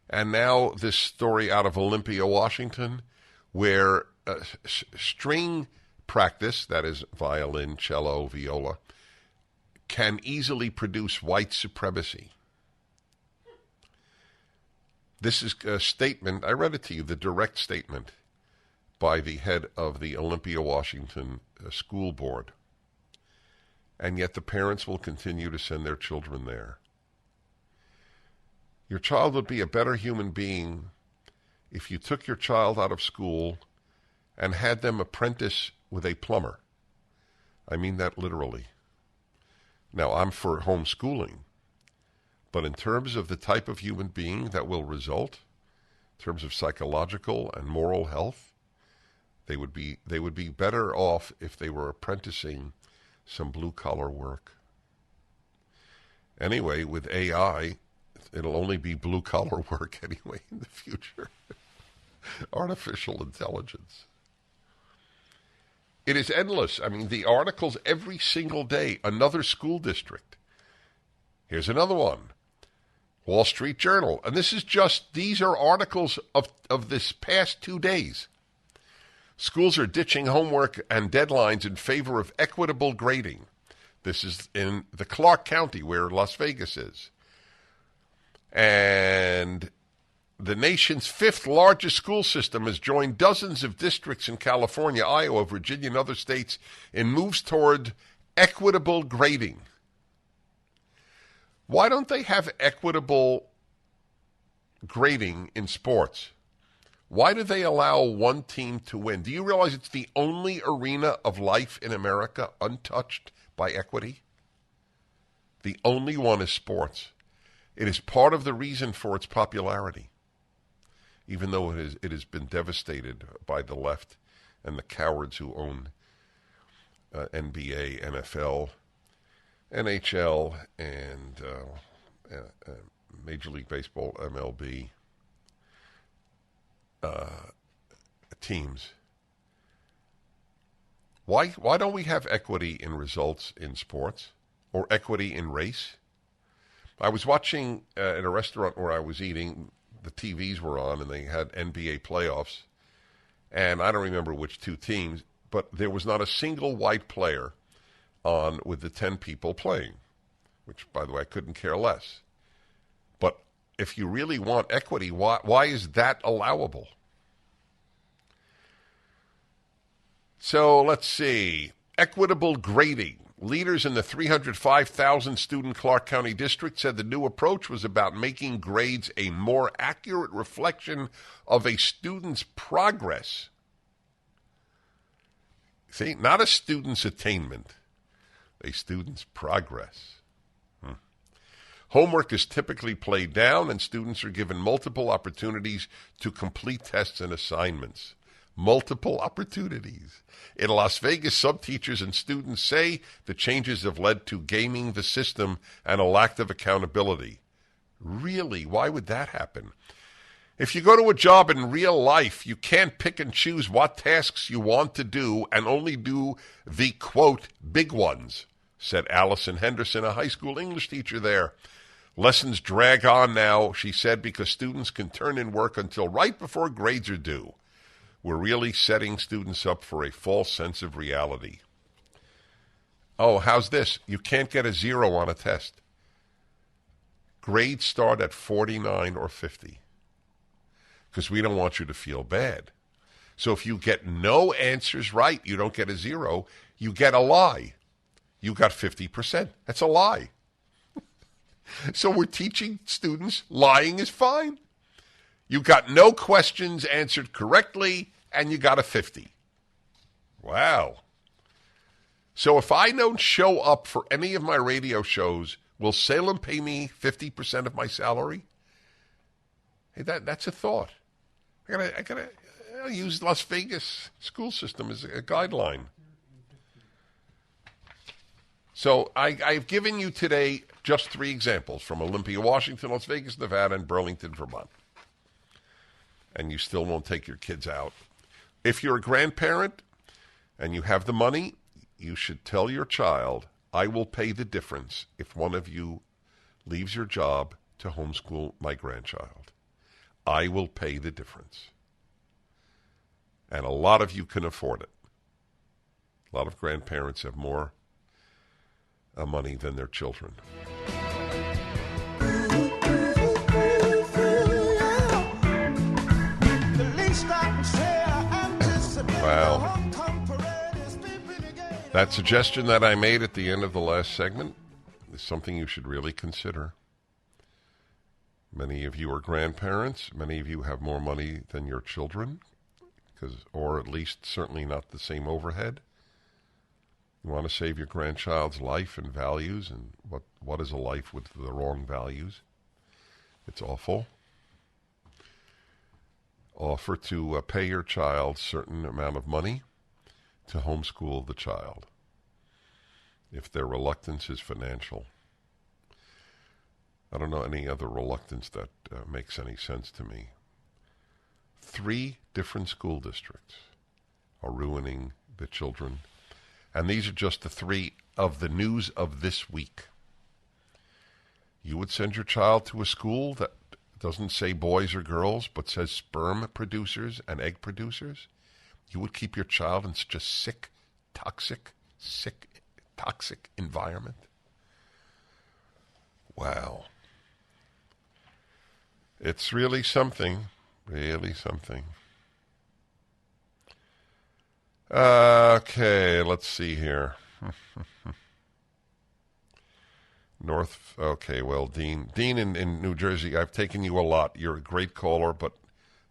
And now this story out of Olympia, Washington, where string practice, that is violin, cello, viola, can easily produce white supremacy. This is a statement, I read it to you, the direct statement by the head of the Olympia, Washington school board. And yet the parents will continue to send their children there. Your child would be a better human being if you took your child out of school and had them apprentice with a plumber. I mean that literally. Now, I'm for homeschooling, But in terms of the type of human being that will result, in terms of psychological and moral health, they would be better off if they were apprenticing some blue-collar work. Anyway, with AI, it'll only be blue-collar work anyway in the future. Artificial intelligence. It is endless. I mean, the articles every single day, another school district. Here's another one. Wall Street Journal. And these are articles of this past 2 days. Schools are ditching homework and deadlines in favor of equitable grading. This is in the Clark County where Las Vegas is. And the nation's 5th largest school system has joined dozens of districts in California, Iowa, Virginia, and other states in moves toward equitable grading. Why don't they have equitable grading in sports? Why do they allow one team to win? Do you realize it's the only arena of life in America untouched by equity? The only one is sports. It is part of the reason for its popularity, even though it has been devastated by the left and the cowards who own NBA, NFL, NHL, and Major League Baseball, MLB teams. Why don't we have equity in results in sports or equity in race? I was watching at a restaurant where I was eating. The TVs were on, and they had NBA playoffs. And I don't remember which 2 teams, but there was not a single white player on with the 10 people playing, which, by the way, I couldn't care less. But if you really want equity, why is that allowable? So let's see. Equitable grading. Leaders in the 305,000 student Clark County district said the new approach was about making grades a more accurate reflection of a student's progress. See, not a student's attainment, a student's progress. Homework is typically played down, and students are given multiple opportunities to complete tests and assignments. Multiple opportunities. In Las Vegas, some teachers and students say the changes have led to gaming the system and a lack of accountability. Really? Why would that happen? If you go to a job in real life, you can't pick and choose what tasks you want to do and only do the, quote, big ones, said Allison Henderson, a high school English teacher there. Lessons drag on now, she said, because students can turn in work until right before grades are due. We're really setting students up for a false sense of reality. Oh, how's this? You can't get a 0 on a test. Grades start at 49 or 50 because we don't want you to feel bad. So if you get no answers right, you don't get a 0, you get a lie. You got 50%. That's a lie. So we're teaching students lying is fine. You got no questions answered correctly, and you got a 50. Wow. So if I don't show up for any of my radio shows, will Salem pay me 50% of my salary? Hey, that's a thought. I gotta use Las Vegas school system as a guideline. So I've given you today just 3 examples from Olympia, Washington, Las Vegas, Nevada, and Burlington, Vermont. And you still won't take your kids out. If you're a grandparent and you have the money, you should tell your child, I will pay the difference if one of you leaves your job to homeschool my grandchild. I will pay the difference. And a lot of you can afford it. A lot of grandparents have more money than their children. Wow. That suggestion that I made at the end of the last segment is something you should really consider. Many of you are grandparents. Many of you have more money than your children, or at least certainly not the same overhead. You want to save your grandchild's life and values, and what is a life with the wrong values? It's awful. Offer to pay your child a certain amount of money to homeschool the child if their reluctance is financial. I don't know any other reluctance that makes any sense to me. 3 different school districts are ruining the children. And these are just the 3 of the news of this week. You would send your child to a school that doesn't say boys or girls, but says sperm producers and egg producers? You would keep your child in such a sick, toxic environment? Wow. It's really something. Really something. Okay, let's see here. Dean in New Jersey, I've taken you a lot. You're a great caller, but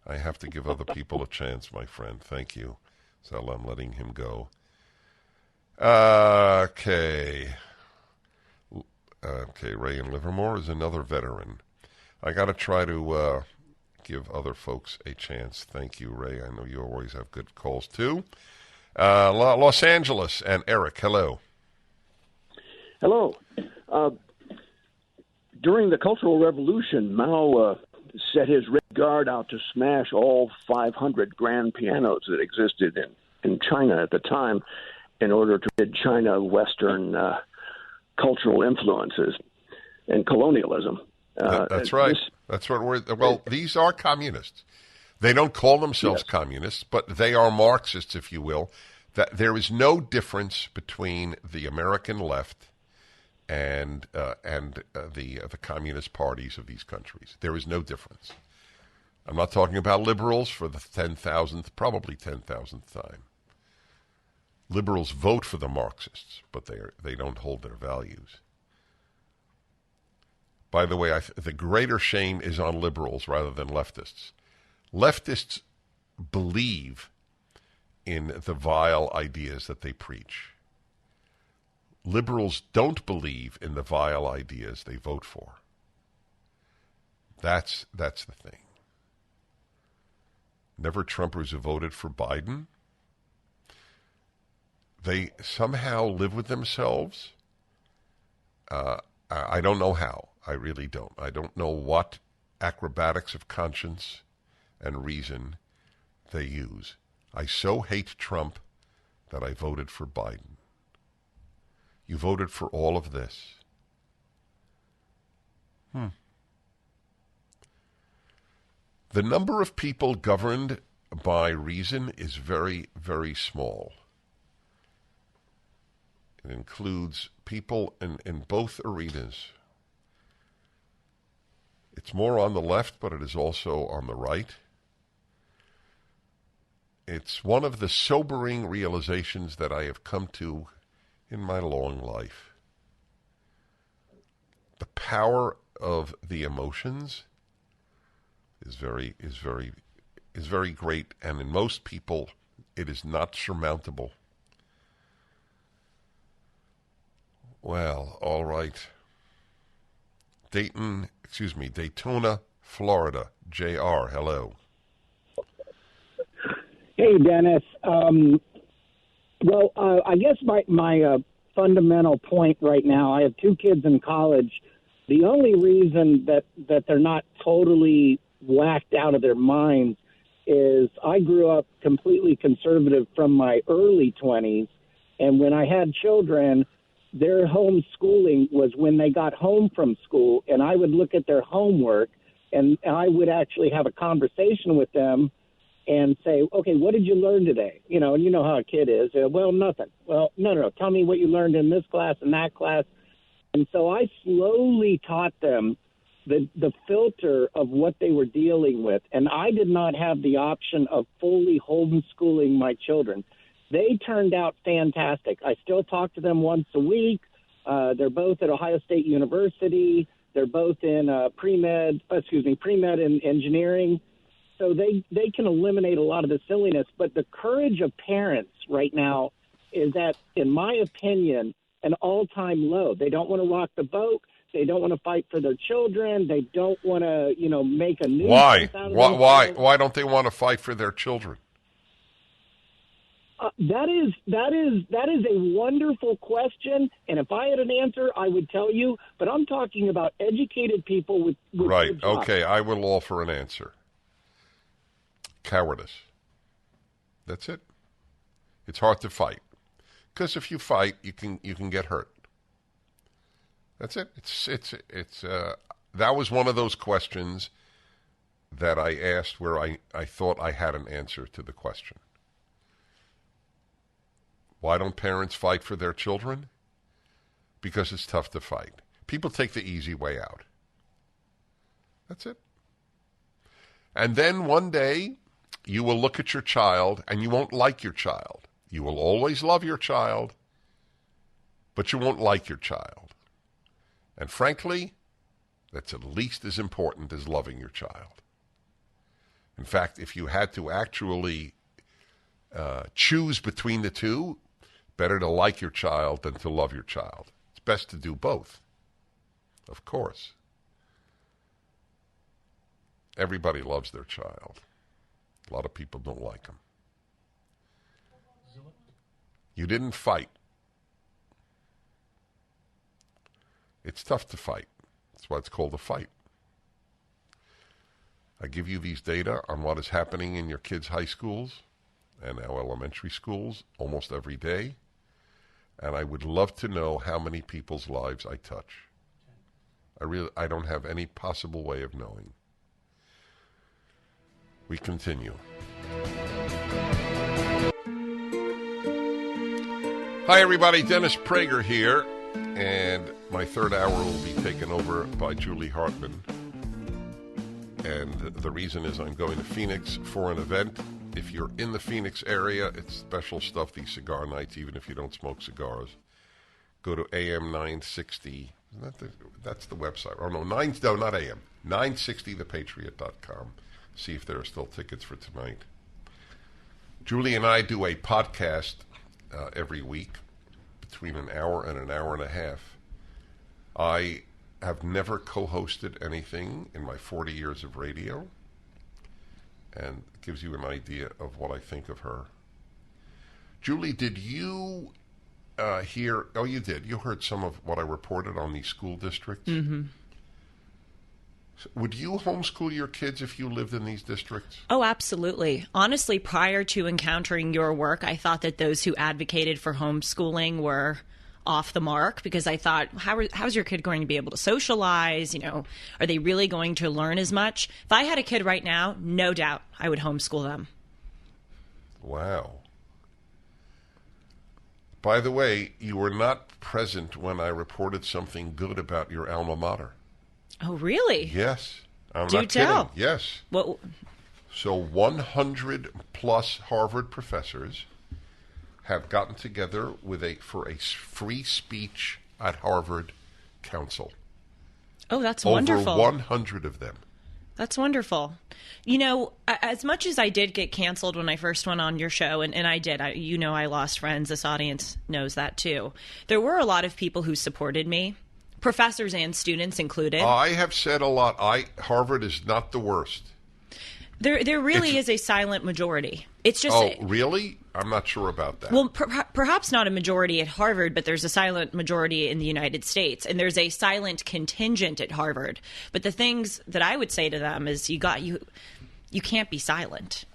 I have to give other people a chance, my friend. Thank you. So I'm letting him go. Okay, Ray in Livermore is another veteran. I got to try to give other folks a chance. Thank you, Ray. I know you always have good calls, too. Los Angeles and Eric, hello. Hello. During the Cultural Revolution, Mao set his Red Guard out to smash all 500 grand pianos that existed in China at the time in order to rid China of Western cultural influences and colonialism. That's right. That's what these are communists. They don't call themselves communists, but they are Marxists, if you will. That there is no difference between the American left and the communist parties of these countries. There is no difference. I'm not talking about liberals for the probably 10,000th time. Liberals vote for the Marxists, but they don't hold their values. By the way, the greater shame is on liberals rather than leftists. Leftists believe in the vile ideas that they preach. Liberals don't believe in the vile ideas they vote for. That's the thing. Never Trumpers who voted for Biden, they somehow live with themselves. I don't know how. I really don't. I don't know what acrobatics of conscience and reason they use. I so hate Trump that I voted for Biden. You voted for all of this. The number of people governed by reason is very, very small. It includes people in both arenas. It's more on the left, but it is also on the right. It's one of the sobering realizations that I have come to in my long life. The power of the emotions is very great, and in most people it is not surmountable. Well, all right. Daytona, Florida. JR, hello. Hey, Dennis. I guess my fundamental point right now, I have 2 kids in college. The only reason that they're not totally whacked out of their minds is I grew up completely conservative from my early 20s, and when I had children, their homeschooling was when they got home from school, and I would look at their homework, and I would actually have a conversation with them and say, okay, what did you learn today? And you know how a kid is. Well, nothing. Well, no. Tell me what you learned in this class and that class. And so I slowly taught them the filter of what they were dealing with. And I did not have the option of fully homeschooling my children. They turned out fantastic. I still talk to them once a week. They're both at Ohio State University. They're both in pre-med in engineering. So they can eliminate a lot of the silliness. But the courage of parents right now is at, in my opinion, an all-time low. They don't want to rock the boat. They don't want to fight for their children. They don't want to, make a new. Why? Why don't they want to fight for their children? That is a wonderful question, and if I had an answer, I would tell you. But I'm talking about educated people with right. good jobs. Okay, I will offer an answer. Cowardice. That's it. It's hard to fight because if you fight, you can get hurt. That's it. It's that was one of those questions that I asked where I thought I had an answer to the question. Why don't parents fight for their children? Because it's tough to fight. People take the easy way out. That's it. And then one day, you will look at your child and you won't like your child. You will always love your child, but you won't like your child. And frankly, that's at least as important as loving your child. In fact, if you had to actually choose between the two, better to like your child than to love your child. It's best to do both, of course. Everybody loves their child. A lot of people don't like them. You didn't fight. It's tough to fight. That's why it's called a fight. I give you these data on what is happening in your kids' high schools and our elementary schools almost every day. And I would love to know how many people's lives I touch. I don't have any possible way of knowing. We continue. Hi, everybody. Dennis Prager here. And my third hour will be taken over by Julie Hartman. And the reason is I'm going to Phoenix for an event. If you're in the Phoenix area, it's special stuff, these cigar nights, even if you don't smoke cigars. Go to AM 960. That's the website. Oh, no, not AM. 960thepatriot.com. See if there are still tickets for tonight. Julie and I do a podcast every week between an hour and an hour and a half. I have never co-hosted anything in my 40 years of radio, and it gives you an idea of what I think of her. Julie, did you hear? Oh, you did. You heard some of what I reported on these school districts. Mm-hmm. Would you homeschool your kids if you lived in these districts? Oh, absolutely. Honestly, prior to encountering your work, I thought that those who advocated for homeschooling were off the mark because I thought, how's your kid going to be able to socialize? Are they really going to learn as much? If I had a kid right now, no doubt I would homeschool them. Wow. By the way, you were not present when I reported something good about your alma mater. Oh, really? Yes. I'm Do not tell. kidding. Yes. Well, so 100 plus Harvard professors have gotten together for a free speech at Harvard council. Oh, that's wonderful. Over 100 of them. That's wonderful. As much as I did get canceled when I first went on your show, and I did, I lost friends. This audience knows that too. There were a lot of people who supported me. Professors and students included. I have said a lot. Harvard is not the worst. There really is a silent majority. It's just. Oh, really? I'm not sure about that. Well, perhaps not a majority at Harvard, but there's a silent majority in the United States, and there's a silent contingent at Harvard. But the things that I would say to them is, you can't be silent.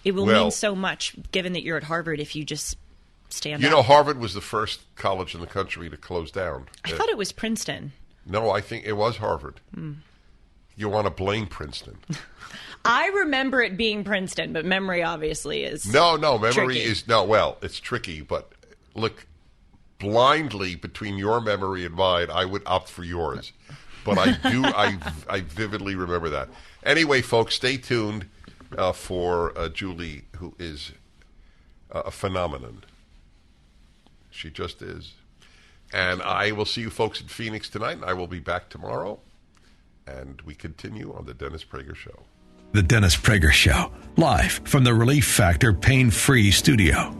It will mean so much, given that you're at Harvard, if you just stand up. Harvard was the first college in the country to close down. I thought it was Princeton. No, I think it was Harvard. You want to blame Princeton. I remember it being Princeton, but memory obviously is memory tricky. It's tricky, but look, blindly between your memory and mine, I would opt for yours. But I vividly remember that. Anyway, folks, stay tuned for Julie, who is a phenomenon. She just is. And I will see you folks in Phoenix tonight, and I will be back tomorrow. And we continue on the Dennis Prager Show. The Dennis Prager Show, live from the Relief Factor Pain-Free Studio.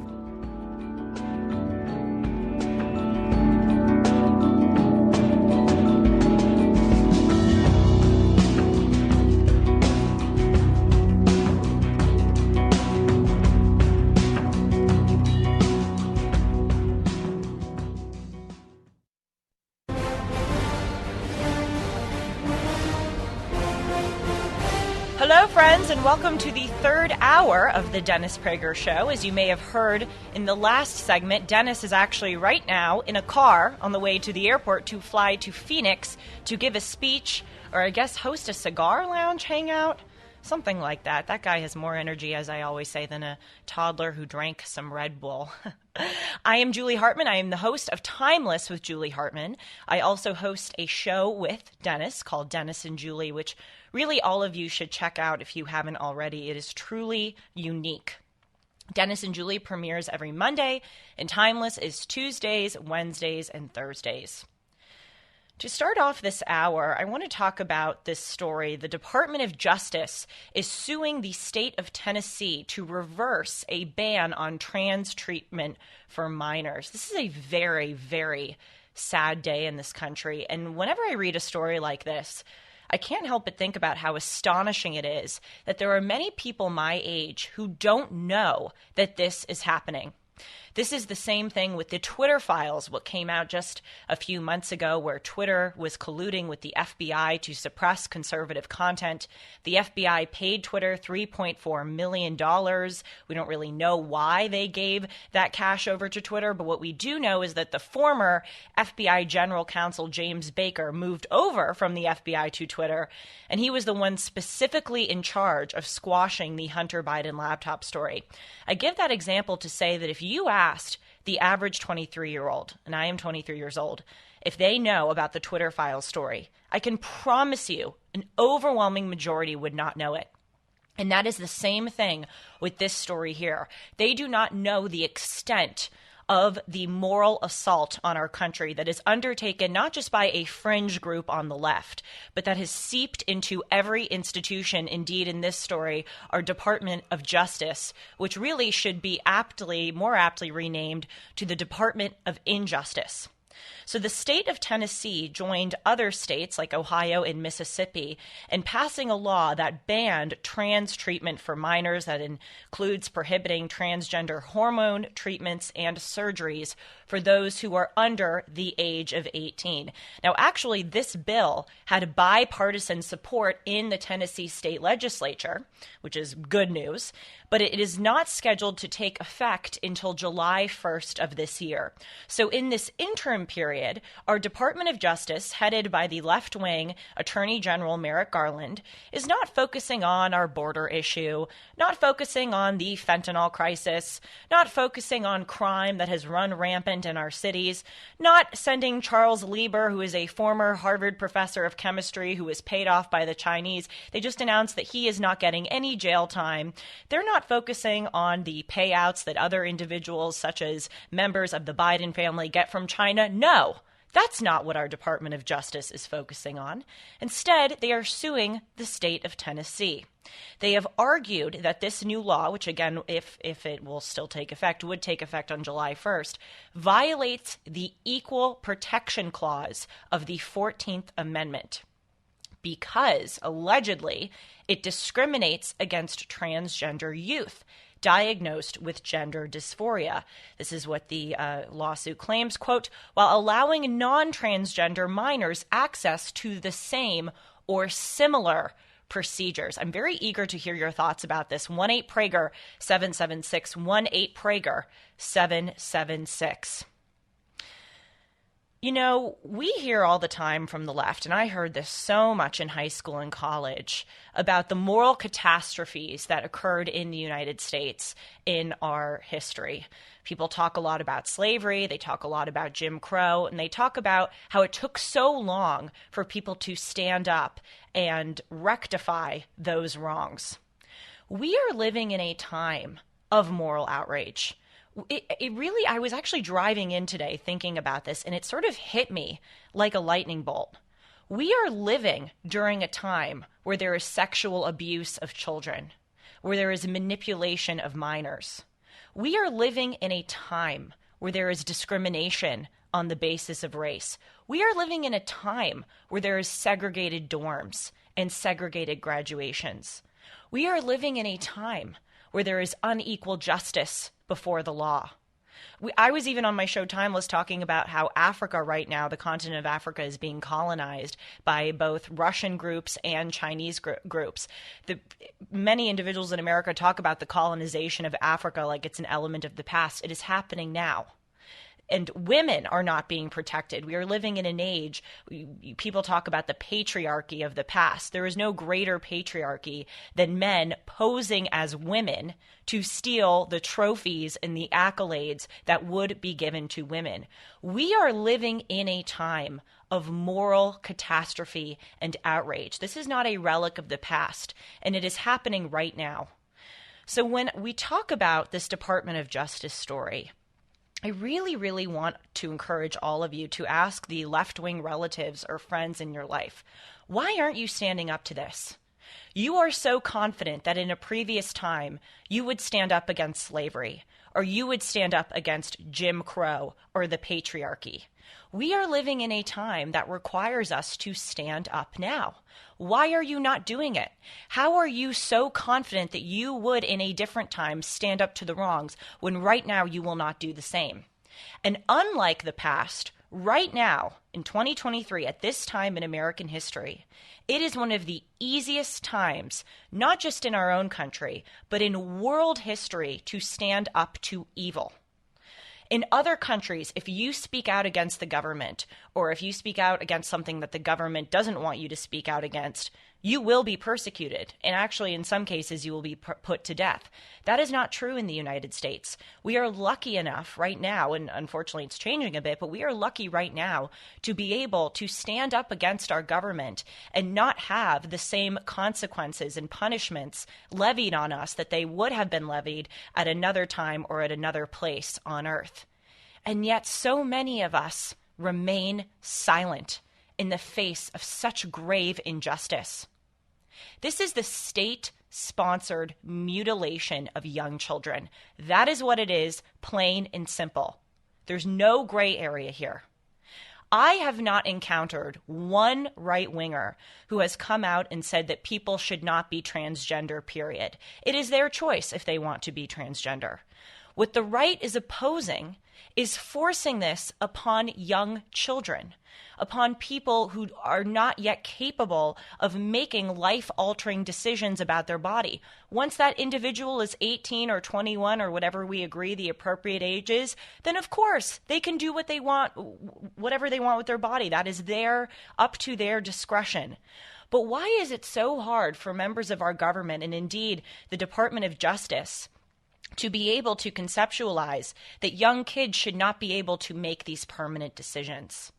friends, and welcome to the third hour of the Dennis Prager Show. As you may have heard in the last segment, Dennis is actually right now in a car on the way to the airport to fly to Phoenix to give a speech, or I guess host a cigar lounge hangout. Something like that. That guy has more energy, as I always say, than a toddler who drank some Red Bull. I am Julie Hartman. I am the host of Timeless with Julie Hartman. I also host a show with Dennis called Dennis and Julie, which really all of you should check out if you haven't already. It is truly unique. Dennis and Julie premieres every Monday, and Timeless is Tuesdays, Wednesdays, and Thursdays. To start off this hour, I want to talk about this story. The Department of Justice is suing the state of Tennessee to reverse a ban on trans treatment for minors. This is a very, very sad day in this country. And whenever I read a story like this, I can't help but think about how astonishing it is that there are many people my age who don't know that this is happening. This is the same thing with the Twitter files, what came out just a few months ago, where Twitter was colluding with the FBI to suppress conservative content. The FBI paid Twitter $3.4 million. We don't really know why they gave that cash over to Twitter, but what we do know is that the former FBI General Counsel James Baker moved over from the FBI to Twitter, and he was the one specifically in charge of squashing the Hunter Biden laptop story. I give that example to say that if you asked the average 23-year-old, and I am 23 years old, if they know about the Twitter files story, I can promise you an overwhelming majority would not know it. And that is the same thing with this story here. They do not know the extent of the moral assault on our country that is undertaken not just by a fringe group on the left, but that has seeped into every institution. Indeed, in this story, our Department of Justice, which really should be more aptly renamed to the Department of Injustice. So the state of Tennessee joined other states like Ohio and Mississippi in passing a law that banned trans treatment for minors, that includes prohibiting transgender hormone treatments and surgeries for those who are under the age of 18. Now, actually, this bill had bipartisan support in the Tennessee state legislature, which is good news, but it is not scheduled to take effect until July 1st of this year. So in this interim period, our Department of Justice, headed by the left-wing Attorney General Merrick Garland, is not focusing on our border issue, not focusing on the fentanyl crisis, not focusing on crime that has run rampant in our cities, not sending Charles Lieber, who is a former Harvard professor of chemistry who was paid off by the Chinese. They just announced that he is not getting any jail time. They're not focusing on the payouts that other individuals, such as members of the Biden family, get from China. No, that's not what our Department of Justice is focusing on. Instead, they are suing the state of Tennessee. They have argued that this new law, which again, if it will still take effect, would take effect on July 1st, violates the Equal Protection Clause of the 14th Amendment, because allegedly it discriminates against transgender youth diagnosed with gender dysphoria. This is what the lawsuit claims, quote, while allowing non-transgender minors access to the same or similar procedures. I'm very eager to hear your thoughts about this. 1-8-PRAGER 776, 1-8-PRAGER 776. You know, we hear all the time from the left, and I heard this so much in high school and college, about the moral catastrophes that occurred in the United States in our history. People talk a lot about slavery, they talk a lot about Jim Crow, and they talk about how it took so long for people to stand up and rectify those wrongs. We are living in a time of moral outrage. It really, I was actually driving in today thinking about this, and it sort of hit me like a lightning bolt. We are living during a time where there is sexual abuse of children, where there is manipulation of minors. We are living in a time where there is discrimination on the basis of race. We are living in a time where there is segregated dorms and segregated graduations. We are living in a time where there is unequal justice before the law. I was even on my show Timeless talking about how Africa right now, the continent of Africa, is being colonized by both Russian groups and Chinese groups. Many individuals in America talk about the colonization of Africa like it's an element of the past. It is happening now. And women are not being protected. We are living in an age, people talk about the patriarchy of the past. There is no greater patriarchy than men posing as women to steal the trophies and the accolades that would be given to women. We are living in a time of moral catastrophe and outrage. This is not a relic of the past, and it is happening right now. So when we talk about this Department of Justice story, I really, really want to encourage all of you to ask the left-wing relatives or friends in your life, why aren't you standing up to this? You are so confident that in a previous time you would stand up against slavery, or you would stand up against Jim Crow or the patriarchy. We are living in a time that requires us to stand up now. Why are you not doing it? How are you so confident that you would in a different time stand up to the wrongs when right now you will not do the same? And unlike the past, right now in 2023, at this time in American history, it is one of the easiest times, not just in our own country, but in world history, to stand up to evil. In other countries, if you speak out against the government, or if you speak out against something that the government doesn't want you to speak out against, you will be persecuted. And actually, in some cases, you will be put to death. That is not true in the United States. We are lucky enough right now, and unfortunately it's changing a bit, but we are lucky right now to be able to stand up against our government and not have the same consequences and punishments levied on us that they would have been levied at another time or at another place on earth. And yet so many of us remain silent in the face of such grave injustice. This is the state-sponsored mutilation of young children. That is what it is, plain and simple. There's no gray area here. I have not encountered one right-winger who has come out and said that people should not be transgender, period. It is their choice if they want to be transgender. What the right is opposing is forcing this upon young children, upon people who are not yet capable of making life-altering decisions about their body. Once that individual is 18 or 21 or whatever we agree the appropriate age is, then of course they can do what they want, whatever they want with their body. That is up to their discretion. But why is it so hard for members of our government and indeed the Department of Justice to be able to conceptualize that young kids should not be able to make these permanent decisions?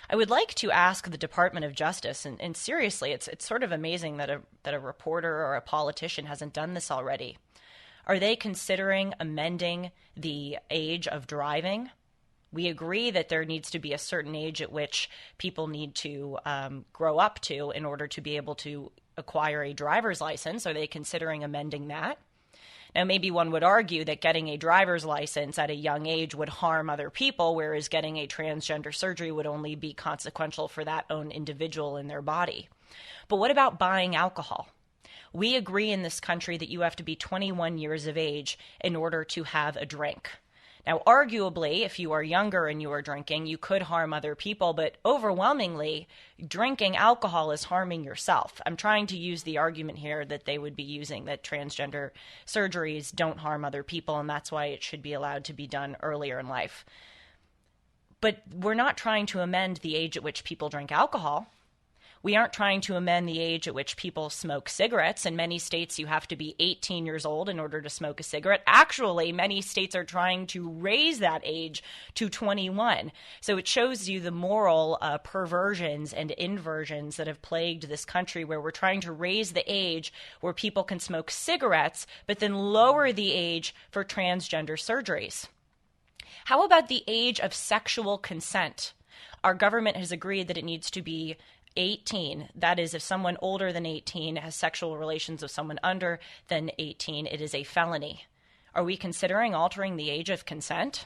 I would like to ask the Department of Justice, and seriously, it's sort of amazing that a reporter or a politician hasn't done this already. Are they considering amending the age of driving? We agree that there needs to be a certain age at which people need to grow up to in order to be able to acquire a driver's license. Are they considering amending that? Now, maybe one would argue that getting a driver's license at a young age would harm other people, whereas getting a transgender surgery would only be consequential for that own individual in their body. But what about buying alcohol? We agree in this country that you have to be 21 years of age in order to have a drink. Now, arguably, if you are younger and you are drinking, you could harm other people, but overwhelmingly, drinking alcohol is harming yourself. I'm trying to use the argument here that they would be using that transgender surgeries don't harm other people, and that's why it should be allowed to be done earlier in life. But we're not trying to amend the age at which people drink alcohol. We aren't trying to amend the age at which people smoke cigarettes. In many states, you have to be 18 years old in order to smoke a cigarette. Actually, many states are trying to raise that age to 21. So it shows you the moral perversions and inversions that have plagued this country, where we're trying to raise the age where people can smoke cigarettes, but then lower the age for transgender surgeries. How about the age of sexual consent? Our government has agreed that it needs to be 18. That is, if someone older than 18 has sexual relations with someone under than 18, it is a felony. Are we considering altering the age of consent?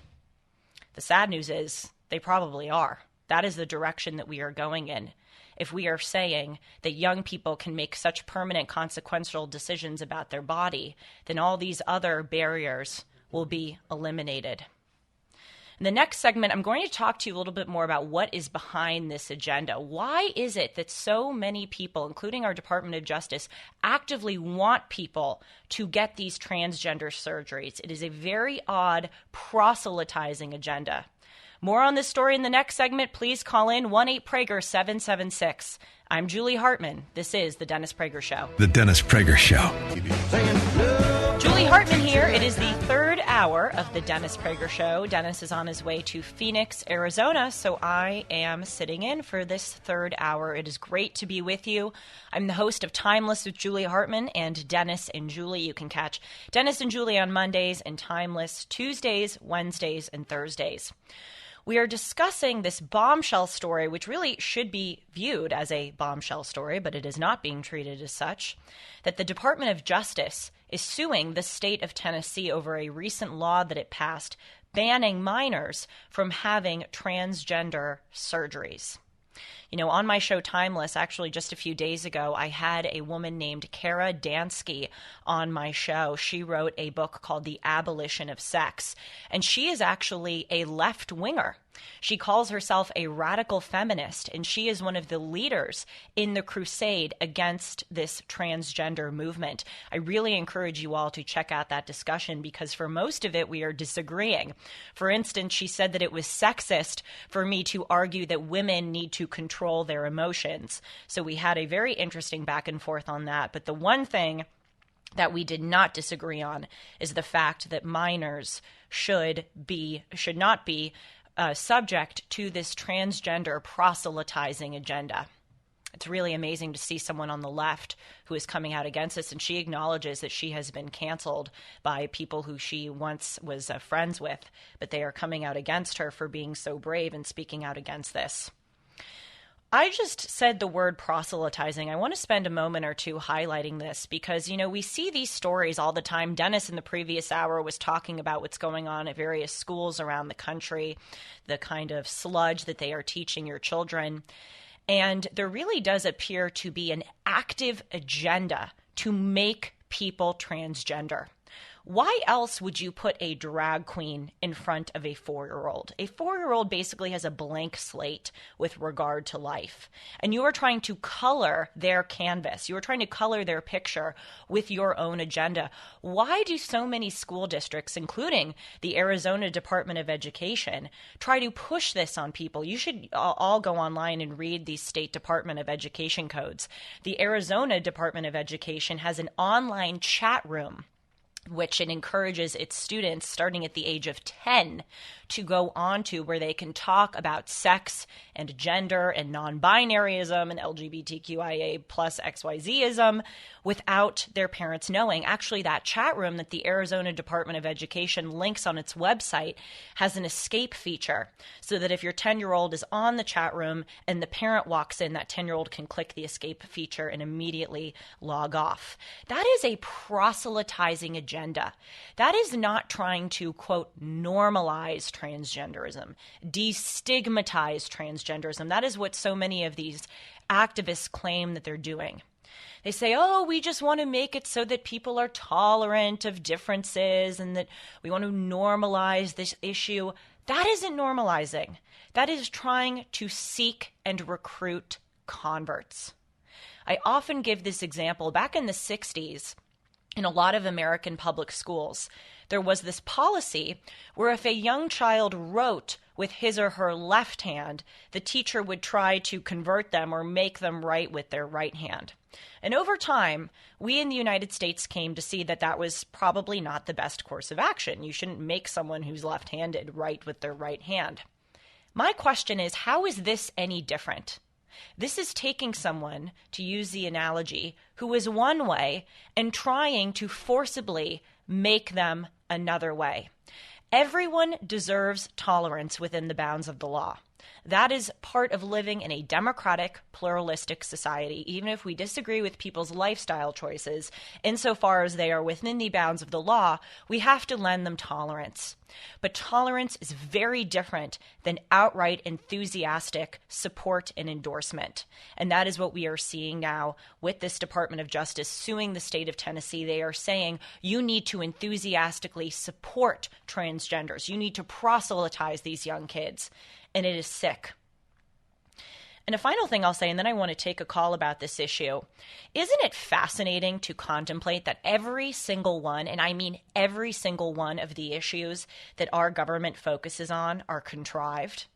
The sad news is they probably are. That is the direction that we are going in. If we are saying that young people can make such permanent consequential decisions about their body, then all these other barriers will be eliminated. In the next segment, I'm going to talk to you a little bit more about what is behind this agenda. Why is it that so many people, including our Department of Justice, actively want people to get these transgender surgeries? It is a very odd proselytizing agenda. More on this story in the next segment. Please call in 1-8-PRAGER-776. I'm Julie Hartman. This is The Dennis Prager Show. The Dennis Prager Show. Julie Hartman here. It is the third hour of The Dennis Prager Show. Dennis is on his way to Phoenix, Arizona, so I am sitting in for this third hour. It is great to be with you. I'm the host of Timeless with Julie Hartman and Dennis and Julie. You can catch Dennis and Julie on Mondays and Timeless Tuesdays, Wednesdays, and Thursdays. We are discussing this bombshell story, which really should be viewed as a bombshell story, but it is not being treated as such, that the Department of Justice is suing the state of Tennessee over a recent law that it passed banning minors from having transgender surgeries. You know, on my show Timeless, actually just a few days ago, I had a woman named Kara Dansky on my show. She wrote a book called The Abolition of Sex, and she is actually a left-winger. She calls herself a radical feminist, and she is one of the leaders in the crusade against this transgender movement. I really encourage you all to check out that discussion because for most of it, we are disagreeing. For instance, she said that it was sexist for me to argue that women need to control their emotions. So we had a very interesting back and forth on that. But the one thing that we did not disagree on is the fact that minors should not be subject to this transgender proselytizing agenda. It's really amazing to see someone on the left who is coming out against this, and she acknowledges that she has been canceled by people who she once was friends with, but they are coming out against her for being so brave and speaking out against this. I just said the word proselytizing. I want to spend a moment or two highlighting this because, you know, we see these stories all the time. Dennis in the previous hour was talking about what's going on at various schools around the country, the kind of sludge that they are teaching your children. And there really does appear to be an active agenda to make people transgender. Why else would you put a drag queen in front of a 4-year-old? A 4-year-old basically has a blank slate with regard to life. And you are trying to color their canvas. You are trying to color their picture with your own agenda. Why do so many school districts, including the Arizona Department of Education, try to push this on people? You should all go online and read the State Department of Education codes. The Arizona Department of Education has an online chat room which it encourages its students starting at the age of 10 to go on to, where they can talk about sex and gender and non-binaryism and LGBTQIA plus XYZism without their parents knowing. Actually, that chat room that the Arizona Department of Education links on its website has an escape feature so that if your 10-year-old is on the chat room and the parent walks in, that 10-year-old can click the escape feature and immediately log off. That is a proselytizing agenda. That is not trying to, quote, normalize transgenderism, destigmatize transgenderism. That is what so many of these activists claim that they're doing. They say, oh, we just want to make it so that people are tolerant of differences and that we want to normalize this issue. That isn't normalizing. That is trying to seek and recruit converts. I often give this example. Back in the 60s, in a lot of American public schools, there was this policy where if a young child wrote with his or her left hand, the teacher would try to convert them or make them write with their right hand. And over time, we in the United States came to see that that was probably not the best course of action. You shouldn't make someone who's left-handed write with their right hand. My question is, how is this any different? This is taking someone, to use the analogy, who is one way and trying to forcibly make them another way. Everyone deserves tolerance within the bounds of the law. That is part of living in a democratic, pluralistic society, even if we disagree with people's lifestyle choices. Insofar as they are within the bounds of the law, we have to lend them tolerance. But tolerance is very different than outright enthusiastic support and endorsement. And that is what we are seeing now with this Department of Justice suing the state of Tennessee. They are saying you need to enthusiastically support transgenders. You need to proselytize these young kids. And it is sick. And a final thing I'll say, and then I want to take a call about this issue. Isn't it fascinating to contemplate that every single one, and I mean every single one of the issues that our government focuses on are contrived?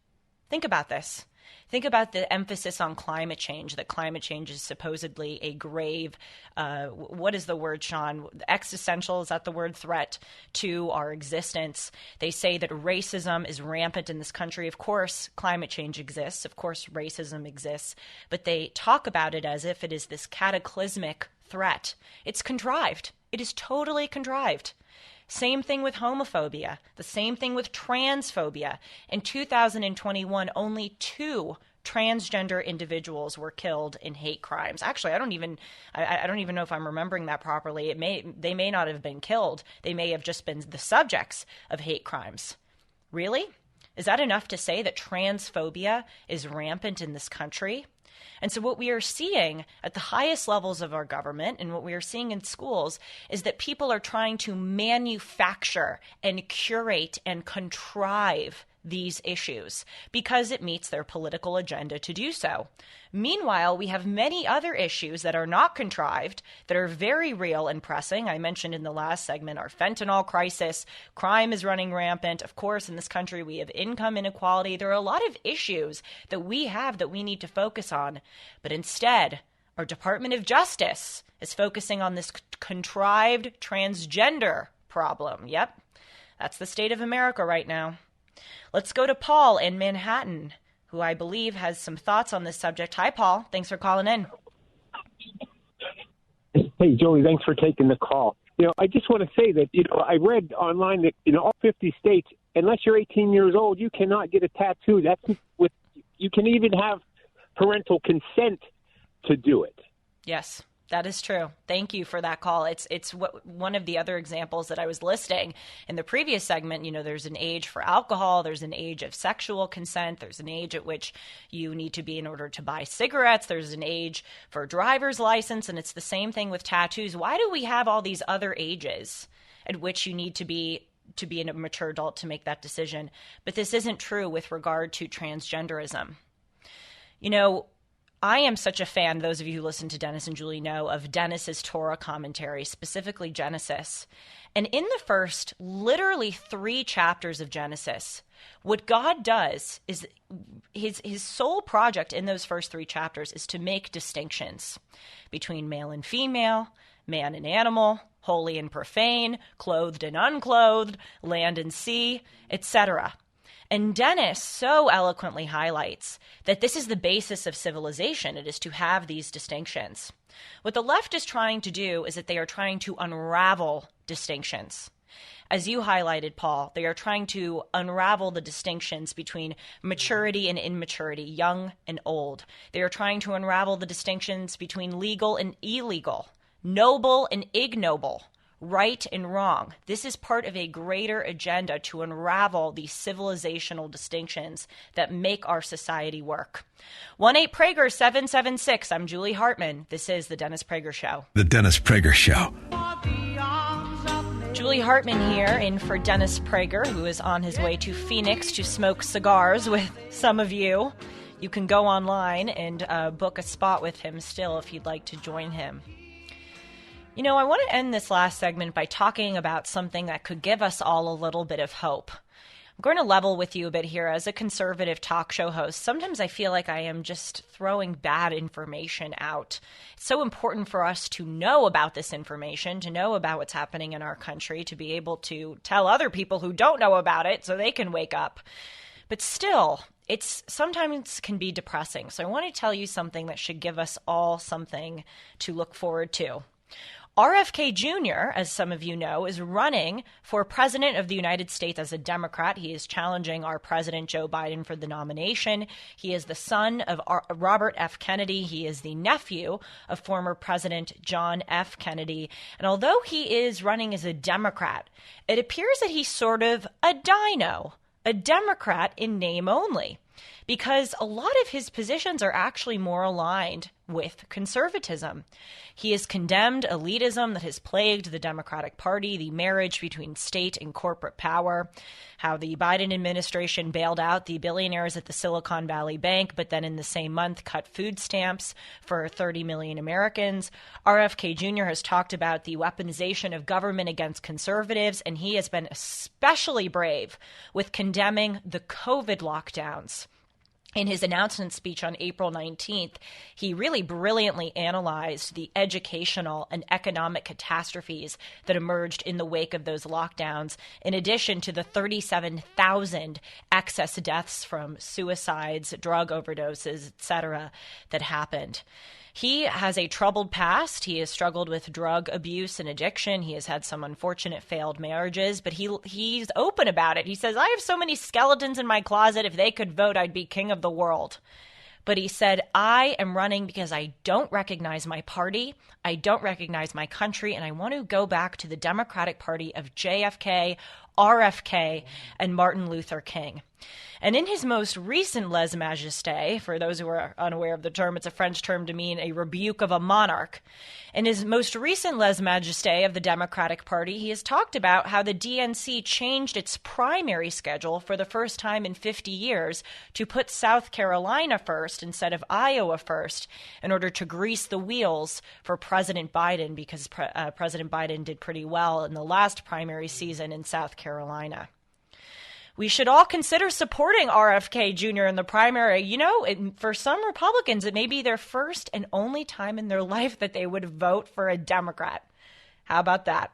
Think about this. Think about the emphasis on climate change, that climate change is supposedly a grave, what is the word, Sean? Existential, is that the word? Threat to our existence. They say that racism is rampant in this country. Of course, climate change exists. Of course, racism exists. But they talk about it as if it is this cataclysmic threat. It's contrived. It is totally contrived. Same thing with homophobia, the same thing with transphobia. In 2021, only 2 transgender individuals were killed in hate crimes. Actually, I don't even know if I'm remembering that properly. They may not have been killed. They may have just been the subjects of hate crimes. Really? Is that enough to say that transphobia is rampant in this country? And so what we are seeing at the highest levels of our government and what we are seeing in schools is that people are trying to manufacture and curate and contrive these issues because it meets their political agenda to do so. Meanwhile, we have many other issues that are not contrived, that are very real and pressing. I mentioned in the last segment our fentanyl crisis. Crime is running rampant. Of course, in this country, we have income inequality. There are a lot of issues that we have that we need to focus on. But instead, our Department of Justice is focusing on this contrived transgender problem. Yep, that's the state of America right now. Let's go to Paul in Manhattan, who I believe has some thoughts on this subject. Hi, Paul. Thanks for calling in. Hey, Joey, thanks for taking the call. I just want to say that, I read online that in all 50 states, unless you're 18 years old, you cannot get a tattoo. You can even have parental consent to do it. Yes. That is true. Thank you for that call. It's one of the other examples that I was listing in the previous segment. There's an age for alcohol. There's an age of sexual consent. There's an age at which you need to be in order to buy cigarettes. There's an age for a driver's license. And it's the same thing with tattoos. Why do we have all these other ages at which you need to be a mature adult to make that decision? But this isn't true with regard to transgenderism. I am such a fan, those of you who listen to Dennis and Julie know, of Dennis's Torah commentary, specifically Genesis. And in the first literally 3 chapters of Genesis, what God does is his sole project in those first 3 chapters is to make distinctions between male and female, man and animal, holy and profane, clothed and unclothed, land and sea, etc. And Dennis so eloquently highlights that this is the basis of civilization. It is to have these distinctions. What the left is trying to do is that they are trying to unravel distinctions. As you highlighted, Paul, they are trying to unravel the distinctions between maturity and immaturity, young and old. They are trying to unravel the distinctions between legal and illegal, noble and ignoble, right and wrong. This is part of a greater agenda to unravel these civilizational distinctions that make our society work. 1-8-PRAGER-776. I'm Julie Hartman. This is The Dennis Prager Show. The Dennis Prager Show. Julie Hartman here, in for Dennis Prager, who is on his way to Phoenix to smoke cigars with some of you. You can go online and book a spot with him still if you'd like to join him. I want to end this last segment by talking about something that could give us all a little bit of hope. I'm going to level with you a bit here. As a conservative talk show host, sometimes I feel like I am just throwing bad information out. It's so important for us to know about this information, to know about what's happening in our country, to be able to tell other people who don't know about it so they can wake up. But still, it's sometimes can be depressing. So I want to tell you something that should give us all something to look forward to. RFK Jr., as some of you know, is running for president of the United States as a Democrat. He is challenging our president, Joe Biden, for the nomination. He is the son of Robert F. Kennedy. He is the nephew of former President John F. Kennedy. And although he is running as a Democrat, it appears that he's sort of a dino, a Democrat in name only, because a lot of his positions are actually more aligned with conservatism. He has condemned elitism that has plagued the Democratic Party, the marriage between state and corporate power, how the Biden administration bailed out the billionaires at the Silicon Valley Bank, but then in the same month cut food stamps for 30 million Americans. RFK Jr. has talked about the weaponization of government against conservatives, and he has been especially brave with condemning the COVID lockdowns. In his announcement speech on April 19th, he really brilliantly analyzed the educational and economic catastrophes that emerged in the wake of those lockdowns, in addition to the 37,000 excess deaths from suicides, drug overdoses, etc., that happened. He has a troubled past. He has struggled with drug abuse and addiction. He has had some unfortunate failed marriages, but he's open about it. He says, I have so many skeletons in my closet. If they could vote, I'd be king of the world. But he said, I am running because I don't recognize my party, I don't recognize my country, and I want to go back to the Democratic Party of JFK, RFK, and Martin Luther King. And in his most recent lèse-majesté, for those who are unaware of the term, it's a French term to mean a rebuke of a monarch. In his most recent lèse-majesté of the Democratic Party, he has talked about how the DNC changed its primary schedule for the first time in 50 years to put South Carolina first instead of Iowa first in order to grease the wheels for President Biden, because President Biden did pretty well in the last primary season in South Carolina. We should all consider supporting RFK Jr. in the primary. You know, for some Republicans, it may be their first and only time in their life that they would vote for a Democrat. How about that?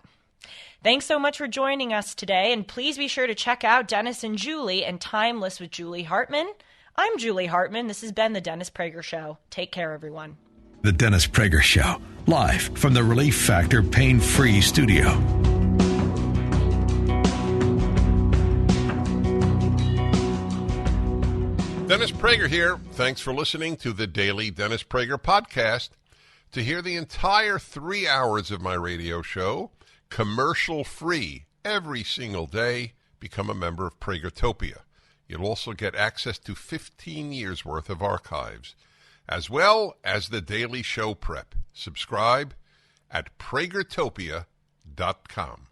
Thanks so much for joining us today, and please be sure to check out Dennis and Julie and Timeless with Julie Hartman. I'm Julie Hartman. This has been The Dennis Prager Show. Take care, everyone. The Dennis Prager Show, live from the Relief Factor Pain-Free Studio. Dennis Prager here. Thanks for listening to the Daily Dennis Prager Podcast. To hear the entire 3 hours of my radio show, commercial-free, every single day, become a member of Pragertopia. You'll also get access to 15 years' worth of archives, as well as the daily show prep. Subscribe at pragertopia.com.